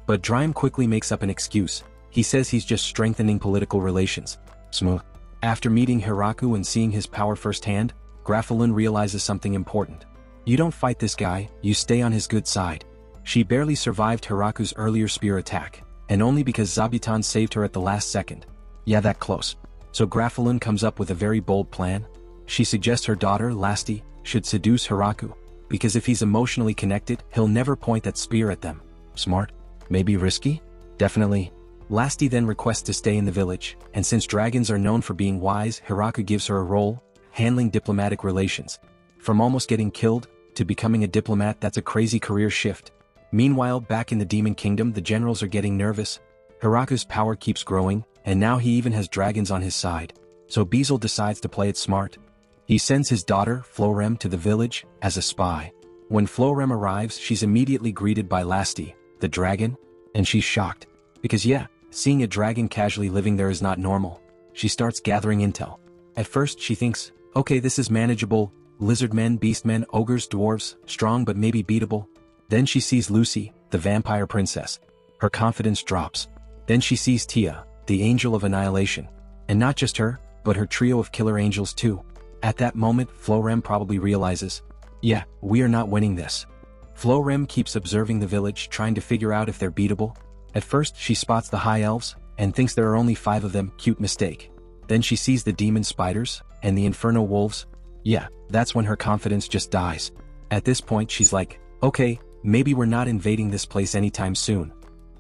But Drime quickly makes up an excuse. He says he's just strengthening political relations. Smooth. After meeting Hiraku and seeing his power firsthand, Grafalun realizes something important. You don't fight this guy, you stay on his good side. She barely survived Hiraku's earlier spear attack, and only because Zabuton saved her at the last second. Yeah, that close. So Grafalun comes up with a very bold plan. She suggests her daughter, Lasti, should seduce Hiraku, because if he's emotionally connected, he'll never point that spear at them. Smart? Maybe risky? Definitely. Lasti then requests to stay in the village, and since dragons are known for being wise, Hiraku gives her a role, handling diplomatic relations. From almost getting killed, to becoming a diplomat, that's a crazy career shift. Meanwhile, back in the Demon Kingdom, the generals are getting nervous. Hiraku's power keeps growing, and now he even has dragons on his side. So Bezel decides to play it smart. He sends his daughter, Florem, to the village, as a spy. When Florem arrives, she's immediately greeted by Lasti, the dragon, and she's shocked. Because yeah, seeing a dragon casually living there is not normal. She starts gathering intel. At first she thinks, okay, this is manageable, lizardmen, beastmen, ogres, dwarves, strong but maybe beatable. Then she sees Lucy, the vampire princess. Her confidence drops. Then she sees Tia, the angel of annihilation. And not just her, but her trio of killer angels too. At that moment, Florem probably realizes, yeah, we are not winning this. Florem keeps observing the village, trying to figure out if they're beatable. At first, she spots the high elves, and thinks there are only 5 of them, cute mistake. Then she sees the demon spiders, and the inferno wolves. Yeah, that's when her confidence just dies. At this point she's like, okay, maybe we're not invading this place anytime soon.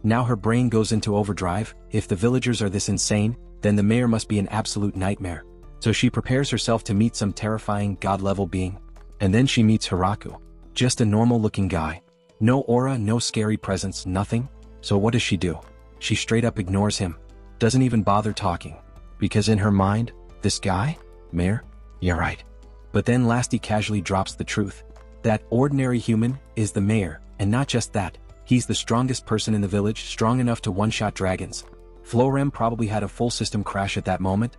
Now her brain goes into overdrive. If the villagers are this insane, then the mayor must be an absolute nightmare. So she prepares herself to meet some terrifying god-level being. And then she meets Hiraku. Just a normal-looking guy. No aura, no scary presence, nothing. So what does she do? She straight up ignores him. Doesn't even bother talking. Because in her mind, this guy? Mayor? Yeah, right. But then Lasti casually drops the truth. That ordinary human is the mayor, and not just that, he's the strongest person in the village, strong enough to one-shot dragons. Florem probably had a full system crash at that moment.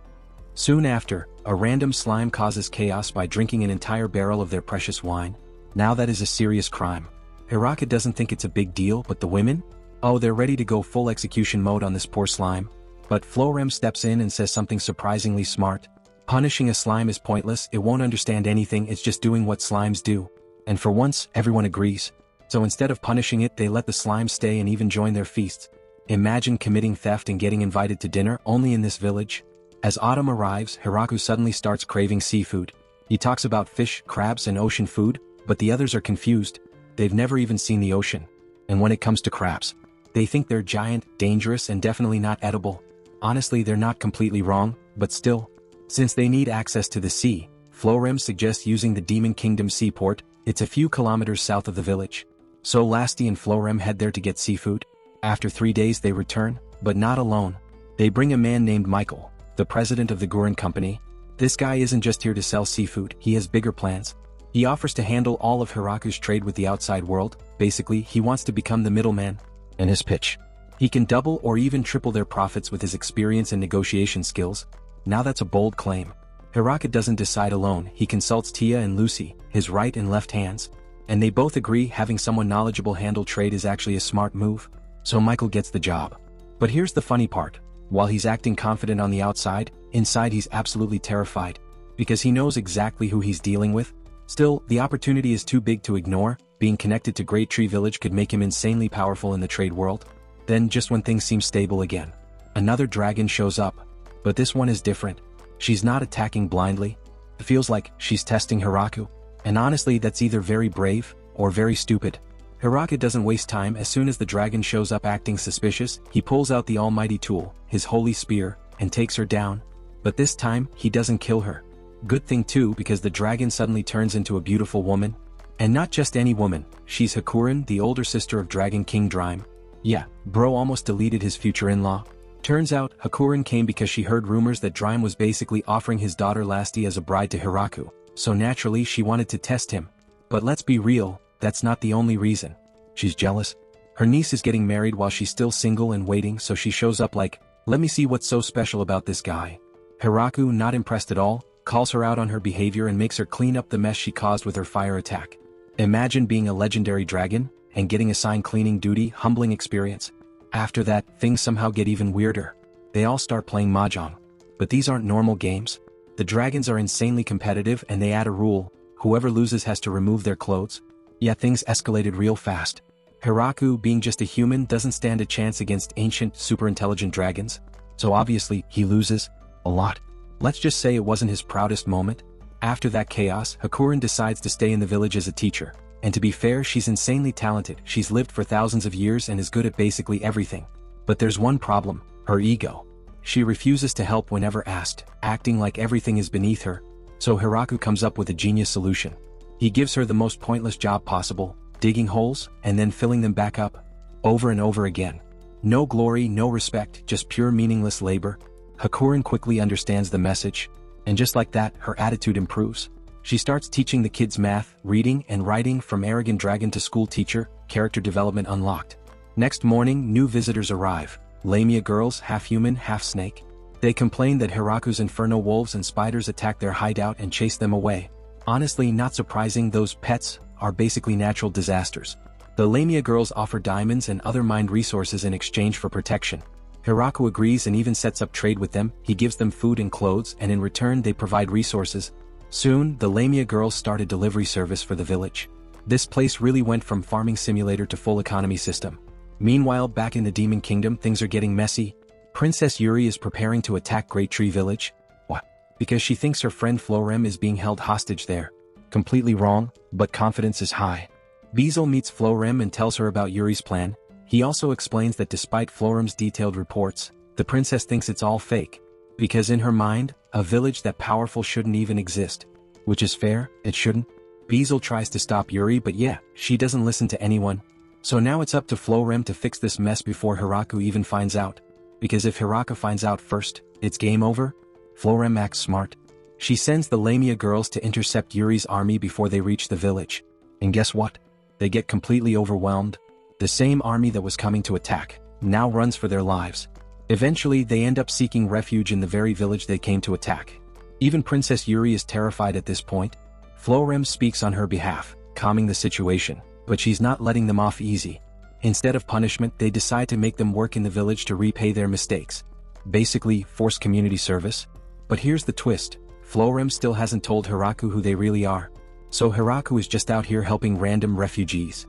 Soon after, a random slime causes chaos by drinking an entire barrel of their precious wine. Now that is a serious crime. Hiraku doesn't think it's a big deal, but the women? Oh, they're ready to go full execution mode on this poor slime. But Florem steps in and says something surprisingly smart. Punishing a slime is pointless, it won't understand anything, it's just doing what slimes do. And for once, everyone agrees. So instead of punishing it, they let the slime stay and even join their feasts. Imagine committing theft and getting invited to dinner only in this village. As autumn arrives, Hiraku suddenly starts craving seafood. He talks about fish, crabs, and ocean food, but the others are confused. They've never even seen the ocean. And when it comes to crabs, they think they're giant, dangerous, and definitely not edible. Honestly, they're not completely wrong, but still. Since they need access to the sea, Florem suggests using the Demon Kingdom seaport. It's a few kilometers south of the village. So Lasti and Florem head there to get seafood. After 3 days they return, but not alone. They bring a man named Michael, the president of the Gurin Company. This guy isn't just here to sell seafood, he has bigger plans. He offers to handle all of Hiraku's trade with the outside world. Basically, he wants to become the middleman. And his pitch: he can double or even triple their profits with his experience and negotiation skills. Now that's a bold claim. Hiraku doesn't decide alone, he consults Tia and Lucy, his right and left hands. And they both agree having someone knowledgeable handle trade is actually a smart move. So Michael gets the job. But here's the funny part. While he's acting confident on the outside, inside he's absolutely terrified. Because he knows exactly who he's dealing with. Still, the opportunity is too big to ignore. Being connected to Great Tree Village could make him insanely powerful in the trade world. Then, just when things seem stable again, another dragon shows up. But this one is different. She's not attacking blindly. It feels like she's testing Hiraku. And honestly, that's either very brave, or very stupid. Hiraku doesn't waste time. As soon as the dragon shows up acting suspicious, he pulls out the almighty tool, his holy spear, and takes her down. But this time, he doesn't kill her. Good thing too, because the dragon suddenly turns into a beautiful woman. And not just any woman, she's Hakurin, the older sister of Dragon King Drime. Yeah, bro almost deleted his future in-law. Turns out, Hakurin came because she heard rumors that Dream was basically offering his daughter Lasti as a bride to Hiraku, so naturally she wanted to test him. But let's be real, that's not the only reason. She's jealous. Her niece is getting married while she's still single and waiting, so she shows up like, let me see what's so special about this guy. Hiraku, not impressed at all, calls her out on her behavior and makes her clean up the mess she caused with her fire attack. Imagine being a legendary dragon, and getting assigned cleaning duty, humbling experience. After that, things somehow get even weirder. They all start playing mahjong. But these aren't normal games. The dragons are insanely competitive and they add a rule, whoever loses has to remove their clothes. Yeah, things escalated real fast. Hiraku, being just a human, doesn't stand a chance against ancient, super intelligent dragons. So obviously, he loses. A lot. Let's just say it wasn't his proudest moment. After that chaos, Hakurin decides to stay in the village as a teacher. And to be fair, she's insanely talented, she's lived for thousands of years and is good at basically everything. But there's one problem, her ego. She refuses to help whenever asked, acting like everything is beneath her. So Hiraku comes up with a genius solution. He gives her the most pointless job possible, digging holes, and then filling them back up. Over and over again. No glory, no respect, just pure meaningless labor. Hakurin quickly understands the message. And just like that, her attitude improves. She starts teaching the kids math, reading, and writing. From arrogant dragon to school teacher, character development unlocked. Next morning, new visitors arrive. Lamia girls, half human, half snake. They complain that Hiraku's inferno wolves and spiders attack their hideout and chase them away. Honestly, not surprising, those pets are basically natural disasters. The Lamia girls offer diamonds and other mined resources in exchange for protection. Hiraku agrees and even sets up trade with them. He gives them food and clothes, and in return they provide resources. Soon, the Lamia girls start a delivery service for the village. This place really went from farming simulator to full economy system. Meanwhile, back in the Demon Kingdom, things are getting messy. Princess Yuri is preparing to attack Great Tree Village. What? Because she thinks her friend Florem is being held hostage there. Completely wrong, but confidence is high. Bezel meets Florem and tells her about Yuri's plan. He also explains that despite Florem's detailed reports, the princess thinks it's all fake. Because in her mind, a village that powerful shouldn't even exist. Which is fair, it shouldn't. Bezel tries to stop Yuri, but yeah, she doesn't listen to anyone. So now it's up to Florem to fix this mess before Hiraku even finds out. Because if Hiraku finds out first, it's game over. Florem acts smart. She sends the Lamia girls to intercept Yuri's army before they reach the village. And guess what? They get completely overwhelmed. The same army that was coming to attack now runs for their lives. Eventually, they end up seeking refuge in the very village they came to attack. Even Princess Yuri is terrified at this point. Florem speaks on her behalf, calming the situation, but she's not letting them off easy. Instead of punishment, they decide to make them work in the village to repay their mistakes. Basically, forced community service. But here's the twist. Florem still hasn't told Hiraku who they really are. So Hiraku is just out here helping random refugees.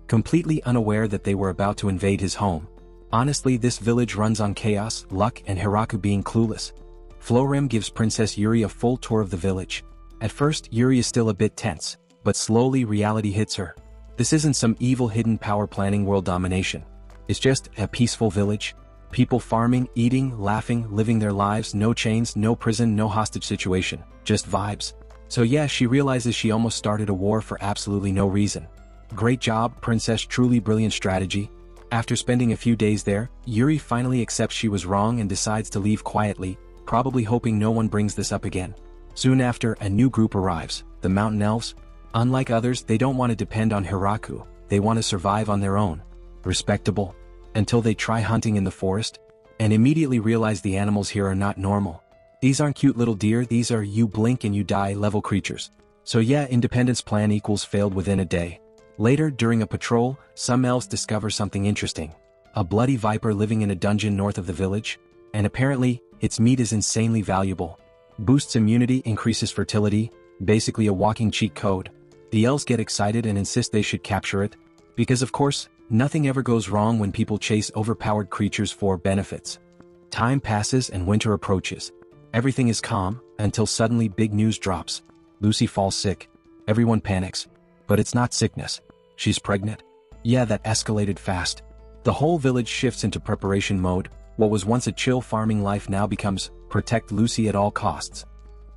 Completely unaware that they were about to invade his home. Honestly, this village runs on chaos, luck, and Hiraku being clueless. Florem gives Princess Yuri a full tour of the village. At first, Yuri is still a bit tense, but slowly reality hits her. This isn't some evil hidden power planning world domination. It's just a peaceful village. People farming, eating, laughing, living their lives, no chains, no prison, no hostage situation, just vibes. So yeah, she realizes she almost started a war for absolutely no reason. Great job, princess, truly brilliant strategy. After spending a few days there, Yuri finally accepts she was wrong and decides to leave quietly, probably hoping no one brings this up again. Soon after, a new group arrives, the Mountain Elves. Unlike others, they don't want to depend on Hiraku, they want to survive on their own. Respectable. Until they try hunting in the forest, and immediately realize the animals here are not normal. These aren't cute little deer, these are you blink and you die level creatures. So yeah, independence plan equals failed within a day. Later, during a patrol, some elves discover something interesting. A bloody viper living in a dungeon north of the village, and apparently, its meat is insanely valuable. Boosts immunity, increases fertility, basically a walking cheat code. The elves get excited and insist they should capture it, because of course, nothing ever goes wrong when people chase overpowered creatures for benefits. Time passes and winter approaches. Everything is calm, until suddenly big news drops. Lucy falls sick. Everyone panics. But it's not sickness. She's pregnant. Yeah, that escalated fast. The whole village shifts into preparation mode. What was once a chill farming life now becomes, protect Lucy at all costs.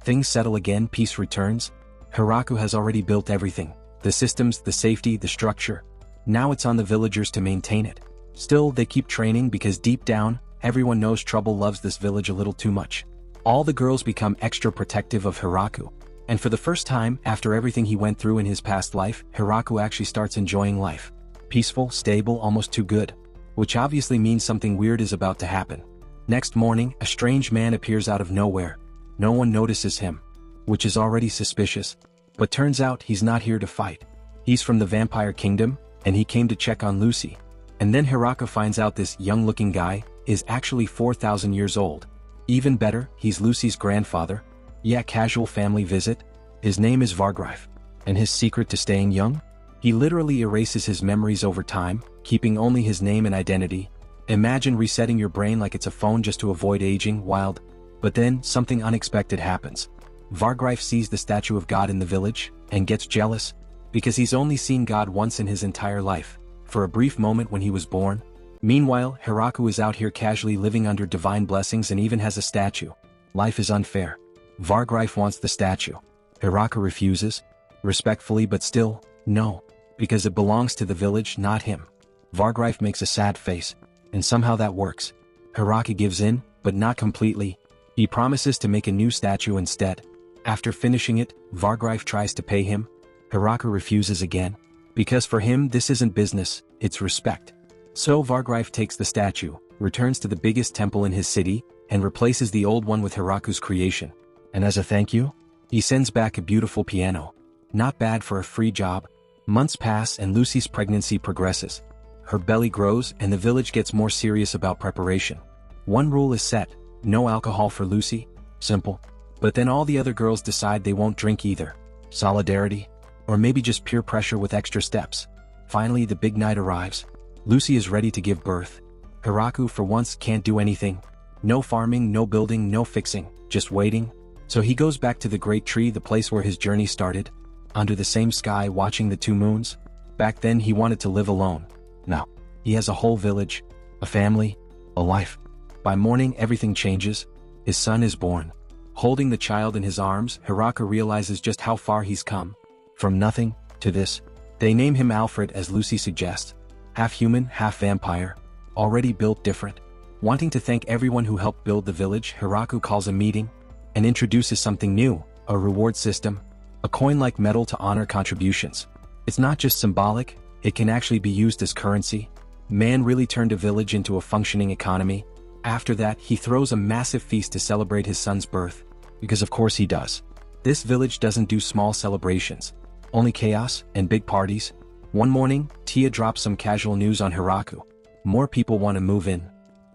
Things settle again, peace returns. Hiraku has already built everything. The systems, the safety, the structure. Now it's on the villagers to maintain it. Still, they keep training because deep down, everyone knows trouble loves this village a little too much. All the girls become extra protective of Hiraku. And for the first time, after everything he went through in his past life, Hiraku actually starts enjoying life. Peaceful, stable, almost too good. Which obviously means something weird is about to happen. Next morning, a strange man appears out of nowhere. No one notices him, which is already suspicious. But turns out he's not here to fight. He's from the Vampire Kingdom, and he came to check on Lucy. And then Hiraku finds out this young-looking guy is actually 4,000 years old. Even better, he's Lucy's grandfather. Yeah, casual family visit. His name is Vargrife. And his secret to staying young? He literally erases his memories over time, keeping only his name and identity. Imagine resetting your brain like it's a phone just to avoid aging. Wild. But then, something unexpected happens. Vargrife sees the statue of God in the village, and gets jealous, because he's only seen God once in his entire life, for a brief moment when he was born. Meanwhile, Hiraku is out here casually living under divine blessings and even has a statue. Life is unfair. Vargrife wants the statue. Hiraku refuses, respectfully, but still, no, because it belongs to the village, not him. Vargrife makes a sad face, and somehow that works. Hiraku gives in, but not completely. He promises to make a new statue instead. After finishing it, Vargrife tries to pay him. Hiraku refuses again, because for him this isn't business, it's respect. So Vargrife takes the statue, returns to the biggest temple in his city, and replaces the old one with Hiraku's creation. And as a thank you, he sends back a beautiful piano. Not bad for a free job. Months pass and Lucy's pregnancy progresses. Her belly grows and the village gets more serious about preparation. One rule is set, no alcohol for Lucy. Simple. But then all the other girls decide they won't drink either. Solidarity? Or maybe just peer pressure with extra steps. Finally, the big night arrives. Lucy is ready to give birth. Hiraku for once can't do anything. No farming, no building, no fixing, just waiting. So he goes back to the great tree, the place where his journey started. Under the same sky, watching the two moons. Back then he wanted to live alone. Now, he has a whole village, a family, a life. By morning everything changes. His son is born. Holding the child in his arms, Hiraku realizes just how far he's come. From nothing, to this. They name him Alfred as Lucy suggests. Half human, half vampire. Already built different. Wanting to thank everyone who helped build the village, Hiraku calls a meeting and introduces something new, a reward system. A coin-like metal to honor contributions. It's not just symbolic, it can actually be used as currency. Man really turned a village into a functioning economy. After that, he throws a massive feast to celebrate his son's birth. Because of course he does. This village doesn't do small celebrations. Only chaos and big parties. One morning, Tia drops some casual news on Hiraku. More people want to move in.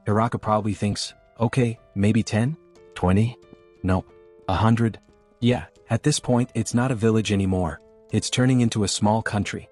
Hiraku probably thinks, okay, maybe 10? 20? Nope. 100? Yeah, at this point it's not a village anymore. It's turning into a small country.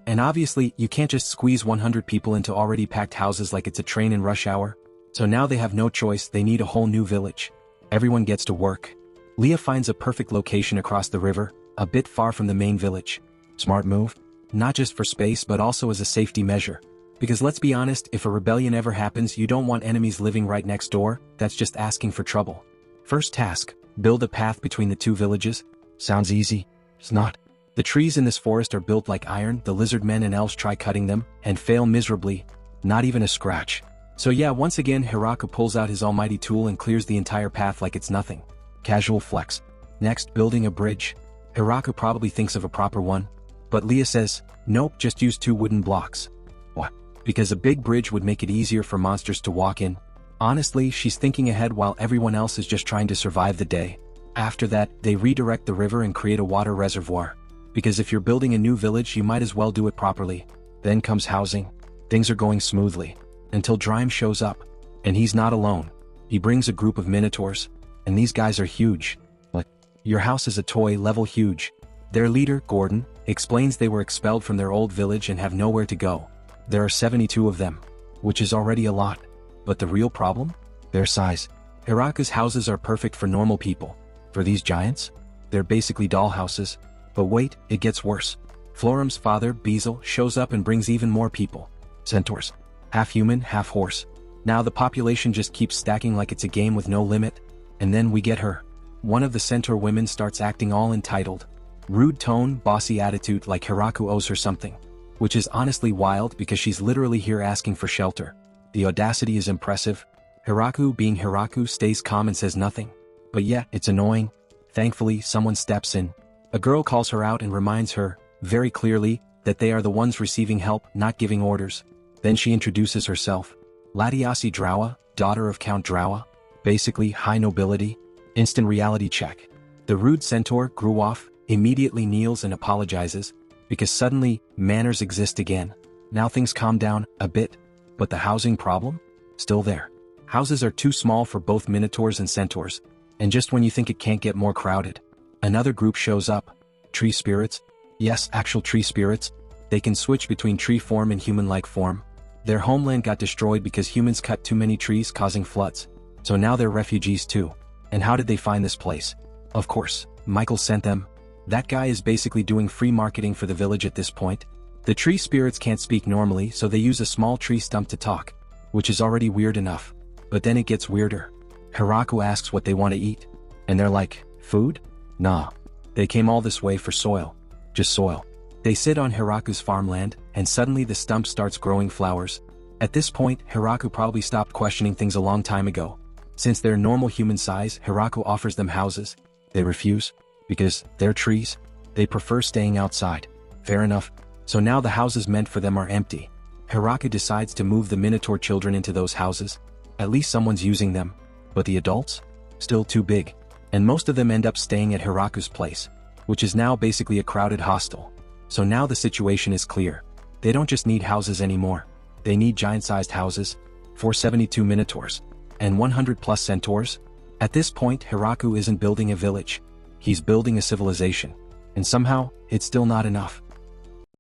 And obviously, you can't just squeeze 100 people into already packed houses like it's a train in rush hour. So now they have no choice, they need a whole new village. Everyone gets to work. Leah finds a perfect location across the river, a bit far from the main village. Smart move. Not just for space but also as a safety measure. Because let's be honest, if a rebellion ever happens you don't want enemies living right next door, that's just asking for trouble. First task, build a path between the two villages. Sounds easy. It's not. The trees in this forest are built like iron, the lizard men and elves try cutting them, and fail miserably. Not even a scratch. So yeah, once again Hiraku pulls out his almighty tool and clears the entire path like it's nothing. Casual flex. Next, building a bridge. Hiraku probably thinks of a proper one. But Leah says, nope, just use 2 wooden blocks. What? Because a big bridge would make it easier for monsters to walk in. Honestly, she's thinking ahead while everyone else is just trying to survive the day. After that, they redirect the river and create a water reservoir. Because if you're building a new village you might as well do it properly. Then comes housing. Things are going smoothly. Until Drime shows up. And he's not alone. He brings a group of minotaurs. And these guys are huge. Like, your house is a toy level huge. Their leader, Gordon, explains they were expelled from their old village and have nowhere to go. There are 72 of them. Which is already a lot. But the real problem? Their size. Hiraku's houses are perfect for normal people. For these giants? They're basically dollhouses. But wait, it gets worse. Florum's father, Bezel, shows up and brings even more people. Centaurs. Half human, half horse. Now the population just keeps stacking like it's a game with no limit. And then we get her. One of the centaur women starts acting all entitled. Rude tone, bossy attitude like Hiraku owes her something. Which is honestly wild because she's literally here asking for shelter. The audacity is impressive. Hiraku, being Hiraku, stays calm and says nothing. But yeah, it's annoying. Thankfully, someone steps in. A girl calls her out and reminds her, very clearly, that they are the ones receiving help, not giving orders. Then she introduces herself. Ladiasi Drawa, daughter of Count Drawa. Basically, high nobility. Instant reality check. The rude centaur grew off, immediately kneels and apologizes, because suddenly, manners exist again. Now things calm down, a bit. But the housing problem? Still there. Houses are too small for both minotaurs and centaurs. And just when you think it can't get more crowded, another group shows up. Tree spirits? Yes, actual tree spirits. They can switch between tree form and human-like form. Their homeland got destroyed because humans cut too many trees, causing floods. So now they're refugees too. And how did they find this place? Of course, Michael sent them. That guy is basically doing free marketing for the village at this point. The tree spirits can't speak normally, so they use a small tree stump to talk, which is already weird enough. But then it gets weirder. Hiraku asks what they want to eat. And they're like, food? Nah. They came all this way for soil. Just soil. They sit on Hiraku's farmland, and suddenly the stump starts growing flowers. At this point, Hiraku probably stopped questioning things a long time ago. Since they're normal human size, Hiraku offers them houses. They refuse. Because they're trees. They prefer staying outside. Fair enough. So now the houses meant for them are empty. Hiraku decides to move the Minotaur children into those houses. At least someone's using them. But the adults? Still too big. And most of them end up staying at Hiraku's place, which is now basically a crowded hostel. So now the situation is clear. They don't just need houses anymore. They need giant-sized houses, 472 Minotaurs, and 100 plus centaurs. At this point, Hiraku isn't building a village. He's building a civilization. And somehow, it's still not enough.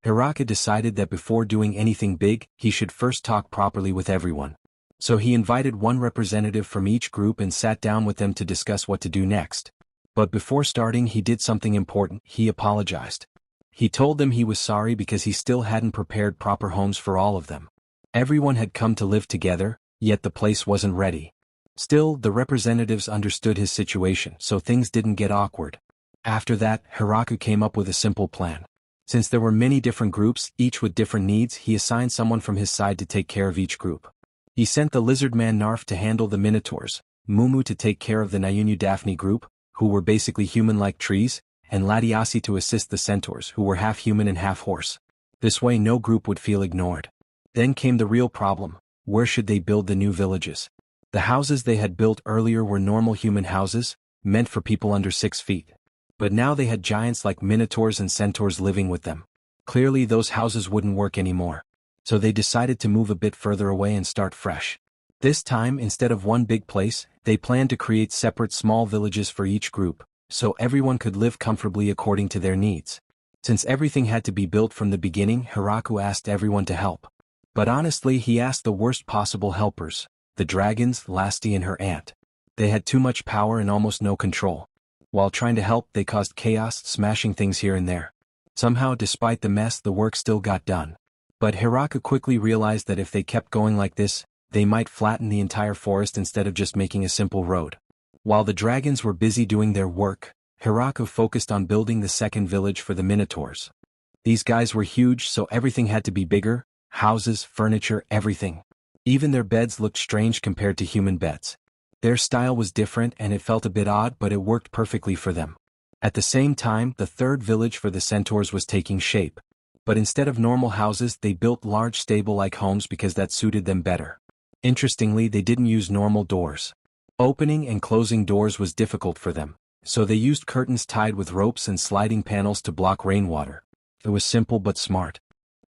Hiraku decided that before doing anything big, he should first talk properly with everyone. So he invited one representative from each group and sat down with them to discuss what to do next. But before starting, he did something important. He apologized. He told them he was sorry because he still hadn't prepared proper homes for all of them. Everyone had come to live together, yet the place wasn't ready. Still, the representatives understood his situation, so things didn't get awkward. After that, Hiraku came up with a simple plan. Since there were many different groups, each with different needs, he assigned someone from his side to take care of each group. He sent the lizard man Narf to handle the Minotaurs, Mumu to take care of the Nyunu Daphne group, who were basically human-like trees, and Ladiasi to assist the centaurs, who were half human and half horse. This way no group would feel ignored. Then came the real problem: where should they build the new villages? The houses they had built earlier were normal human houses, meant for people under 6 feet. But now they had giants like Minotaurs and centaurs living with them. Clearly those houses wouldn't work anymore. So they decided to move a bit further away and start fresh. This time, instead of one big place, they planned to create separate small villages for each group, so everyone could live comfortably according to their needs. Since everything had to be built from the beginning, Hiraku asked everyone to help. But honestly, he asked the worst possible helpers: the dragons, Lasti and her aunt. They had too much power and almost no control. While trying to help, they caused chaos, smashing things here and there. Somehow, despite the mess, the work still got done. But Hiraku quickly realized that if they kept going like this, they might flatten the entire forest instead of just making a simple road. While the dragons were busy doing their work, Hiraku focused on building the second village for the Minotaurs. These guys were huge, so everything had to be bigger: houses, furniture, everything. Even their beds looked strange compared to human beds. Their style was different and it felt a bit odd, but it worked perfectly for them. At the same time, the third village for the centaurs was taking shape. But instead of normal houses, they built large stable-like homes because that suited them better. Interestingly, they didn't use normal doors. Opening and closing doors was difficult for them, so they used curtains tied with ropes and sliding panels to block rainwater. It was simple but smart.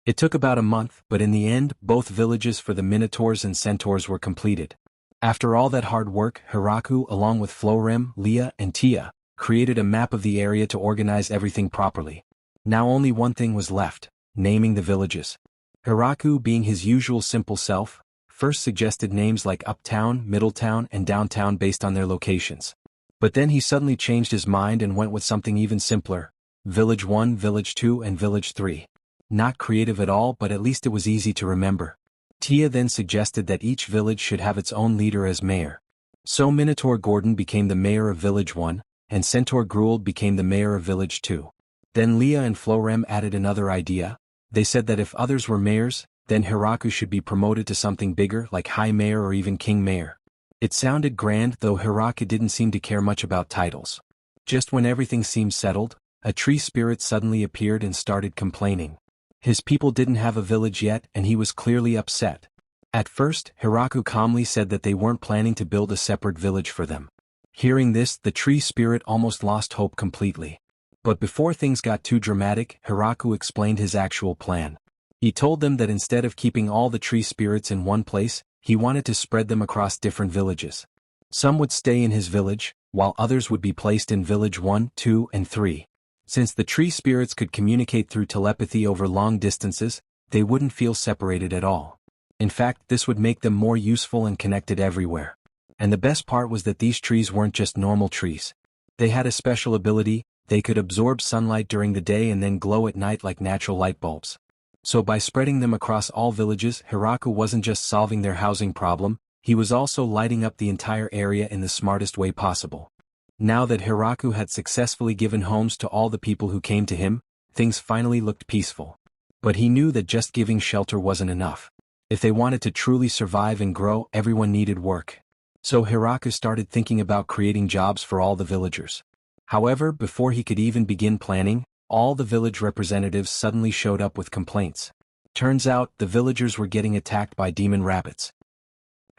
It took about a month, but in the end, both villages for the Minotaurs and centaurs were completed. After all that hard work, Hiraku, along with Florem, Leah, and Tia, created a map of the area to organize everything properly. Now only one thing was left: naming the villages. Hiraku, being his usual simple self, first suggested names like Uptown, Middletown, and Downtown based on their locations. But then he suddenly changed his mind and went with something even simpler: Village 1, Village 2, and Village 3. Not creative at all, but at least it was easy to remember. Tia then suggested that each village should have its own leader as mayor. So Minotaur Gordon became the mayor of Village 1, and Centaur Gruel became the mayor of Village 2. Then Leah and Florem added another idea. They said that if others were mayors, then Hiraku should be promoted to something bigger like High Mayor or even King Mayor. It sounded grand, though Hiraku didn't seem to care much about titles. Just when everything seemed settled, a tree spirit suddenly appeared and started complaining. His people didn't have a village yet, and he was clearly upset. At first, Hiraku calmly said that they weren't planning to build a separate village for them. Hearing this, the tree spirit almost lost hope completely. But before things got too dramatic, Hiraku explained his actual plan. He told them that instead of keeping all the tree spirits in one place, he wanted to spread them across different villages. Some would stay in his village, while others would be placed in village 1, 2, and 3. Since the tree spirits could communicate through telepathy over long distances, they wouldn't feel separated at all. In fact, this would make them more useful and connected everywhere. And the best part was that these trees weren't just normal trees. They had a special ability: they could absorb sunlight during the day and then glow at night like natural light bulbs. So by spreading them across all villages, Hiraku wasn't just solving their housing problem, he was also lighting up the entire area in the smartest way possible. Now that Hiraku had successfully given homes to all the people who came to him, things finally looked peaceful. But he knew that just giving shelter wasn't enough. If they wanted to truly survive and grow, everyone needed work. So Hiraku started thinking about creating jobs for all the villagers. However, before he could even begin planning, all the village representatives suddenly showed up with complaints. Turns out, the villagers were getting attacked by demon rabbits.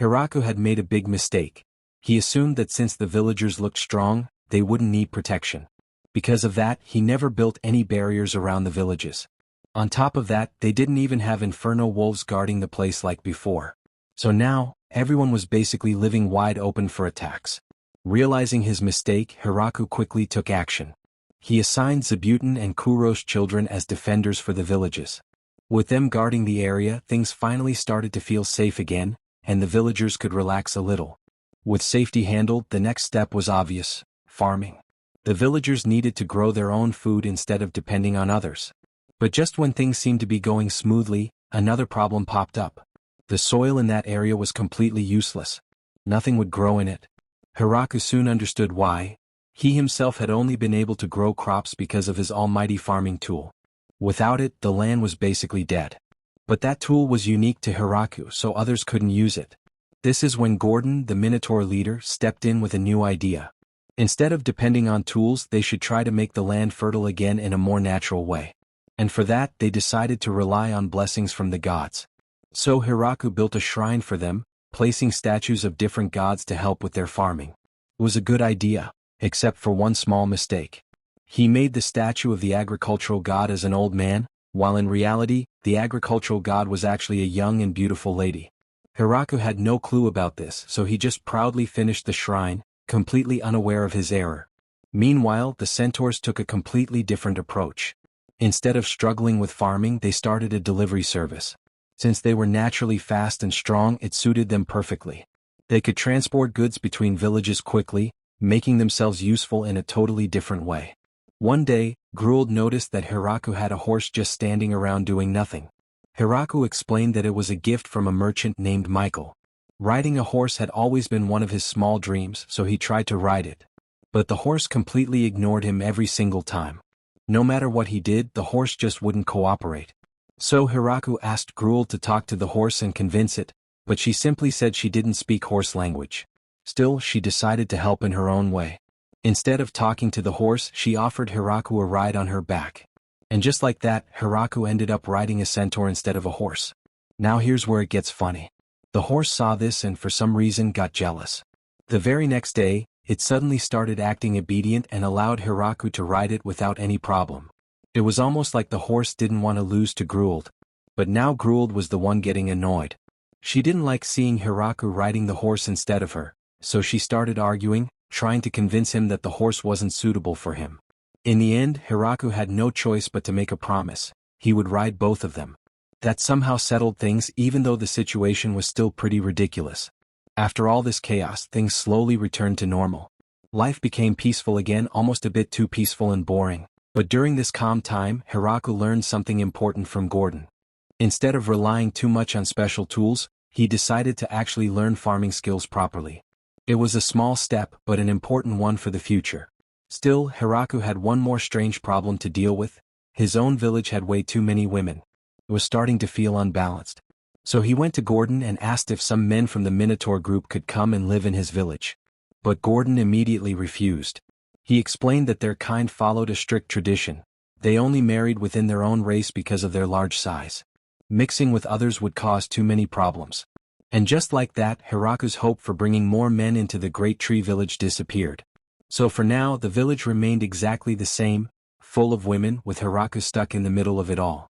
Hiraku had made a big mistake. He assumed that since the villagers looked strong, they wouldn't need protection. Because of that, he never built any barriers around the villages. On top of that, they didn't even have inferno wolves guarding the place like before. So now, everyone was basically living wide open for attacks. Realizing his mistake, Hiraku quickly took action. He assigned Zabuton and Kuro's children as defenders for the villages. With them guarding the area, things finally started to feel safe again, and the villagers could relax a little. With safety handled, the next step was obvious: farming. The villagers needed to grow their own food instead of depending on others. But just when things seemed to be going smoothly, another problem popped up. The soil in that area was completely useless. Nothing would grow in it. Hiraku soon understood why. He himself had only been able to grow crops because of his almighty farming tool. Without it, the land was basically dead. But that tool was unique to Hiraku, so others couldn't use it. This is when Gordon, the Minotaur leader, stepped in with a new idea. Instead of depending on tools, they should try to make the land fertile again in a more natural way. And for that, they decided to rely on blessings from the gods. So Hiraku built a shrine for them, placing statues of different gods to help with their farming. It was a good idea, except for one small mistake. He made the statue of the agricultural god as an old man, while in reality, the agricultural god was actually a young and beautiful lady. Hiraku had no clue about this, so he just proudly finished the shrine, completely unaware of his error. Meanwhile, the centaurs took a completely different approach. Instead of struggling with farming, they started a delivery service. Since they were naturally fast and strong, it suited them perfectly. They could transport goods between villages quickly, making themselves useful in a totally different way. One day, Gruld noticed that Hiraku had a horse just standing around doing nothing. Hiraku explained that it was a gift from a merchant named Michael. Riding a horse had always been one of his small dreams, so he tried to ride it. But the horse completely ignored him every single time. No matter what he did, the horse just wouldn't cooperate. So Hiraku asked Gruld to talk to the horse and convince it, but she simply said she didn't speak horse language. Still, she decided to help in her own way. Instead of talking to the horse, she offered Hiraku a ride on her back. And just like that, Hiraku ended up riding a centaur instead of a horse. Now here's where it gets funny. The horse saw this and for some reason got jealous. The very next day, it suddenly started acting obedient and allowed Hiraku to ride it without any problem. It was almost like the horse didn't want to lose to Gruld. But now Gruld was the one getting annoyed. She didn't like seeing Hiraku riding the horse instead of her, so she started arguing, trying to convince him that the horse wasn't suitable for him. In the end, Hiraku had no choice but to make a promise: he would ride both of them. That somehow settled things, even though the situation was still pretty ridiculous. After all this chaos, things slowly returned to normal. Life became peaceful again, almost a bit too peaceful and boring. But during this calm time, Hiraku learned something important from Gordon. Instead of relying too much on special tools, he decided to actually learn farming skills properly. It was a small step, but an important one for the future. Still, Hiraku had one more strange problem to deal with. His own village had way too many women. It was starting to feel unbalanced. So he went to Gordon and asked if some men from the Minotaur group could come and live in his village. But Gordon immediately refused. He explained that their kind followed a strict tradition. They only married within their own race because of their large size. Mixing with others would cause too many problems. And just like that, Hiraku's hope for bringing more men into the Great Tree Village disappeared. So for now, the village remained exactly the same, full of women, with Hiraku stuck in the middle of it all.